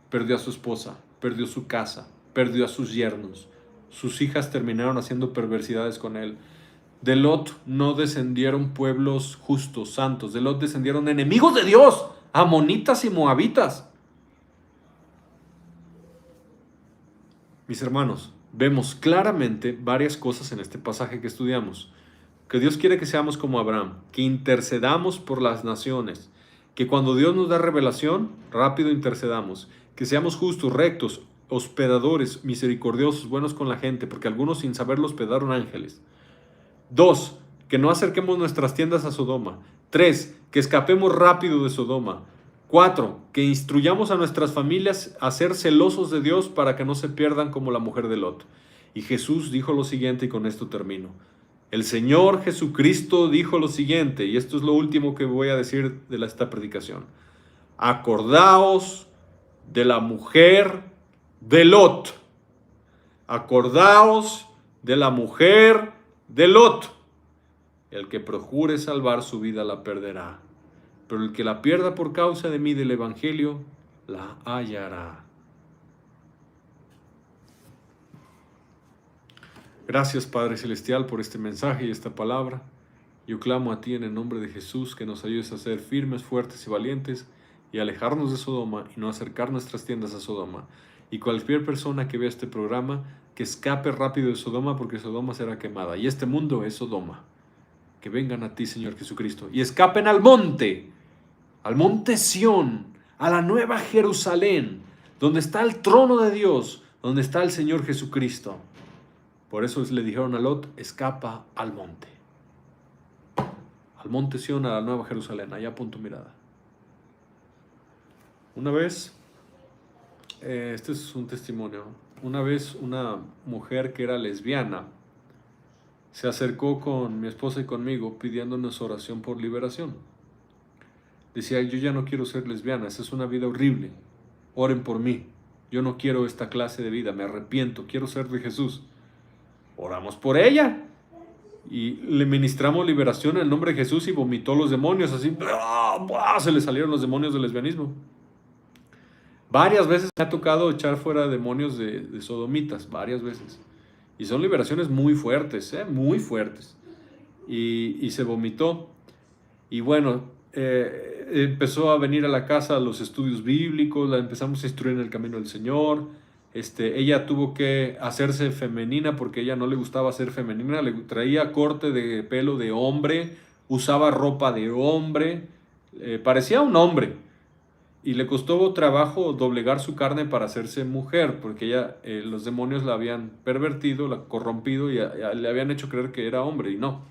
Perdió a su esposa, perdió su casa, perdió a sus yernos. Sus hijas terminaron haciendo perversidades con él. De Lot no descendieron pueblos justos, santos. De Lot descendieron enemigos de Dios, amonitas y moabitas. Mis hermanos, vemos claramente varias cosas en este pasaje que estudiamos. Que Dios quiere que seamos como Abraham, que intercedamos por las naciones, que cuando Dios nos da revelación, rápido intercedamos, que seamos justos, rectos, hospedadores, misericordiosos, buenos con la gente, porque algunos sin saberlo hospedaron ángeles. 2, que no acerquemos nuestras tiendas a Sodoma. 3, que escapemos rápido de Sodoma. 4, que instruyamos a nuestras familias a ser celosos de Dios para que no se pierdan como la mujer de Lot. Y Jesús dijo lo siguiente, y con esto termino. El Señor Jesucristo dijo lo siguiente, y esto es lo último que voy a decir de esta predicación. Acordaos de la mujer de Lot. Acordaos de la mujer de Lot. El que procure salvar su vida la perderá, pero el que la pierda por causa de mí del Evangelio, la hallará. Gracias, Padre Celestial, por este mensaje y esta palabra. Yo clamo a ti en el nombre de Jesús que nos ayudes a ser firmes, fuertes y valientes y alejarnos de Sodoma y no acercar nuestras tiendas a Sodoma. Y cualquier persona que vea este programa, que escape rápido de Sodoma porque Sodoma será quemada. Y este mundo es Sodoma. Que vengan a ti, Señor Jesucristo, y escapen al monte Sión, a la nueva Jerusalén, donde está el trono de Dios, donde está el Señor Jesucristo. Por eso le dijeron a Lot, escapa al monte Sión, a la Nueva Jerusalén, allá pon tu mirada. Una vez, este es un testimonio, una vez una mujer que era lesbiana se acercó con mi esposa y conmigo pidiéndonos oración por liberación. Decía, yo ya no quiero ser lesbiana, esa es una vida horrible, oren por mí, yo no quiero esta clase de vida, me arrepiento, quiero ser de Jesús. Oramos por ella y le ministramos liberación en el nombre de Jesús y vomitó los demonios, así, se le salieron los demonios del lesbianismo. Varias veces me ha tocado echar fuera demonios de sodomitas, varias veces. Y son liberaciones muy fuertes, muy fuertes. Y se vomitó. Y bueno, empezó a venir a la casa a los estudios bíblicos, la empezamos a instruir en el camino del Señor. Ella tuvo que hacerse femenina porque a ella no le gustaba ser femenina, le traía corte de pelo de hombre, usaba ropa de hombre, parecía un hombre. Y le costó trabajo doblegar su carne para hacerse mujer, porque ella, los demonios la habían pervertido, la corrompido y le habían hecho creer que era hombre y no.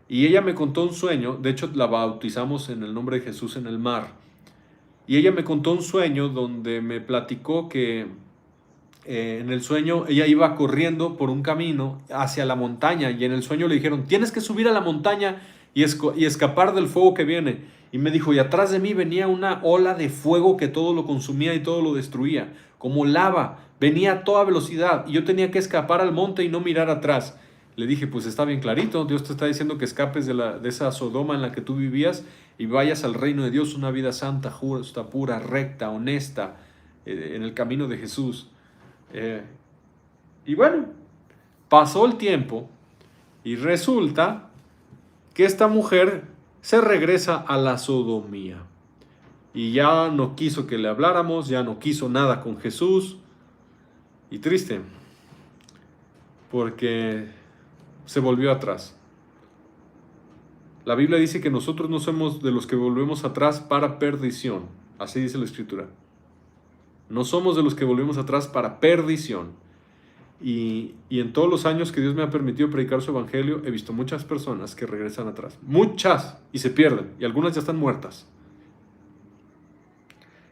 Y ella me contó un sueño, de hecho la bautizamos en el nombre de Jesús en el mar. Y ella me contó un sueño donde me platicó que en el sueño ella iba corriendo por un camino hacia la montaña y en el sueño le dijeron, tienes que subir a la montaña y escapar del fuego que viene. Y me dijo, y atrás de mí venía una ola de fuego que todo lo consumía y todo lo destruía, como lava, venía a toda velocidad y yo tenía que escapar al monte y no mirar atrás. Le dije, pues está bien clarito, Dios te está diciendo que escapes de esa Sodoma en la que tú vivías y vayas al reino de Dios, una vida santa, justa, pura, recta, honesta, en el camino de Jesús. Y bueno, pasó el tiempo y resulta que esta mujer se regresa a la sodomía y ya no quiso que le habláramos, ya no quiso nada con Jesús. Y triste, porque se volvió atrás. La Biblia dice que nosotros no somos de los que volvemos atrás para perdición. Así dice la Escritura. No somos de los que volvemos atrás para perdición. Y en todos los años que Dios me ha permitido predicar su evangelio, he visto muchas personas que regresan atrás. Muchas. Y se pierden. Y algunas ya están muertas.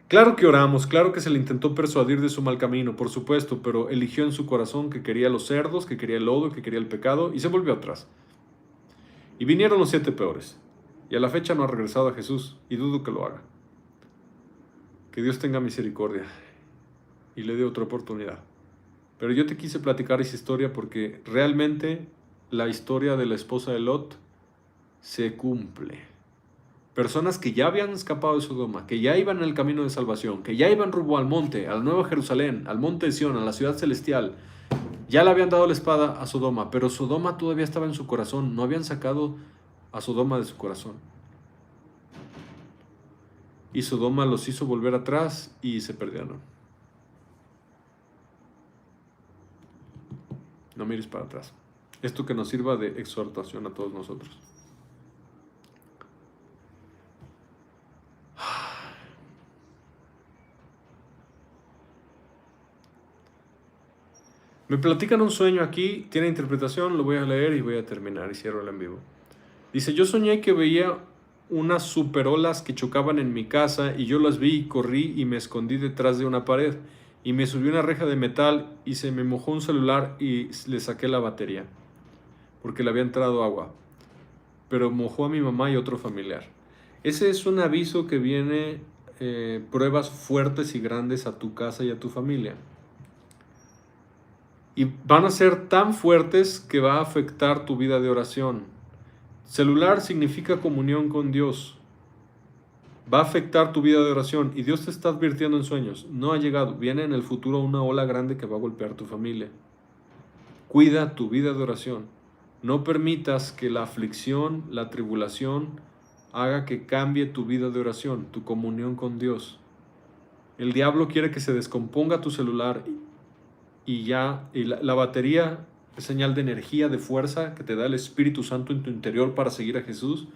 Claro que oramos, claro que se le intentó persuadir de su mal camino, por supuesto, pero eligió en su corazón que quería los cerdos, que quería el lodo, que quería el pecado, y se volvió atrás. Y vinieron los 7 peores. Y a la fecha no ha regresado a Jesús, y dudo que lo haga. Que Dios tenga misericordia y le dé otra oportunidad. Pero yo te quise platicar esa historia porque realmente la historia de la esposa de Lot se cumple. Personas que ya habían escapado de Sodoma, que ya iban en el camino de salvación, que ya iban rumbo al monte, a la Nueva Jerusalén, al monte de Sión, a la ciudad celestial, ya le habían dado la espada a Sodoma, pero Sodoma todavía estaba en su corazón, no habían sacado a Sodoma de su corazón. Y Sodoma los hizo volver atrás y se perdieron. No mires para atrás. Esto que nos sirva de exhortación a todos nosotros. Me platican un sueño aquí, tiene interpretación, lo voy a leer y voy a terminar y cierro el en vivo. Dice, yo soñé que veía unas superolas que chocaban en mi casa y yo las vi y corrí y me escondí detrás de una pared y me subió una reja de metal y se me mojó un celular y le saqué la batería porque le había entrado agua, pero mojó a mi mamá y otro familiar. Ese es un aviso que viene pruebas fuertes y grandes a tu casa y a tu familia. Y van a ser tan fuertes que va a afectar tu vida de oración. Celular significa comunión con Dios. Va a afectar tu vida de oración y Dios te está advirtiendo en sueños. No ha llegado, viene en el futuro una ola grande que va a golpear tu familia. Cuida tu vida de oración. No permitas que la aflicción, la tribulación haga que cambie tu vida de oración, tu comunión con Dios. El diablo quiere que se descomponga tu celular y la batería es señal de energía, de fuerza que te da el Espíritu Santo en tu interior para seguir a Jesús.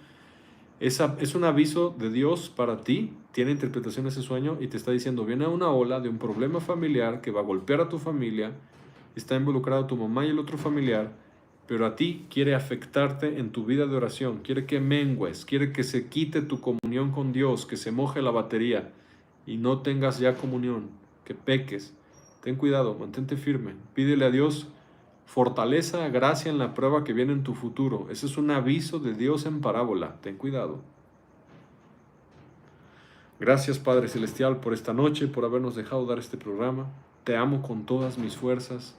Es un aviso de Dios para ti, tiene interpretación ese sueño y te está diciendo, viene una ola de un problema familiar que va a golpear a tu familia, está involucrado tu mamá y el otro familiar, pero a ti quiere afectarte en tu vida de oración, quiere que mengues, quiere que se quite tu comunión con Dios, que se moje la batería y no tengas ya comunión, que peques. Ten cuidado, mantente firme, pídele a Dios fortaleza, gracia en la prueba que viene en tu futuro. Ese es un aviso de Dios en parábola. Ten cuidado. Gracias, Padre Celestial, por esta noche, por habernos dejado dar este programa. Te amo con todas mis fuerzas.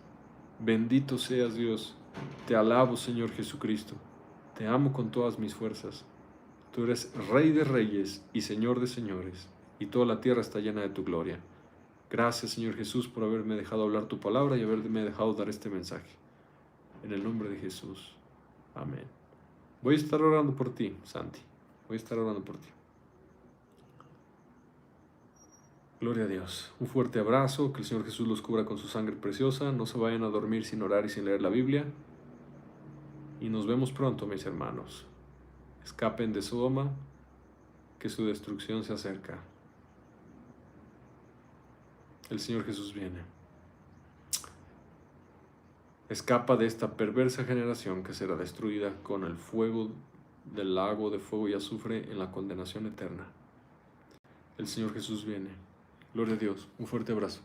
Bendito seas, Dios. Te alabo, Señor Jesucristo. Te amo con todas mis fuerzas. Tú eres Rey de reyes y Señor de señores, y toda la tierra está llena de tu gloria. Gracias, Señor Jesús, por haberme dejado hablar tu palabra y haberme dejado dar este mensaje. En el nombre de Jesús. Amén. Voy a estar orando por ti, Santi. Voy a estar orando por ti. Gloria a Dios. Un fuerte abrazo. Que el Señor Jesús los cubra con su sangre preciosa. No se vayan a dormir sin orar y sin leer la Biblia. Y nos vemos pronto, mis hermanos. Escapen de Sodoma, que su destrucción se acerca. El Señor Jesús viene. Escapa de esta perversa generación que será destruida con el fuego del lago de fuego y azufre en la condenación eterna. El Señor Jesús viene. Gloria a Dios. Un fuerte abrazo.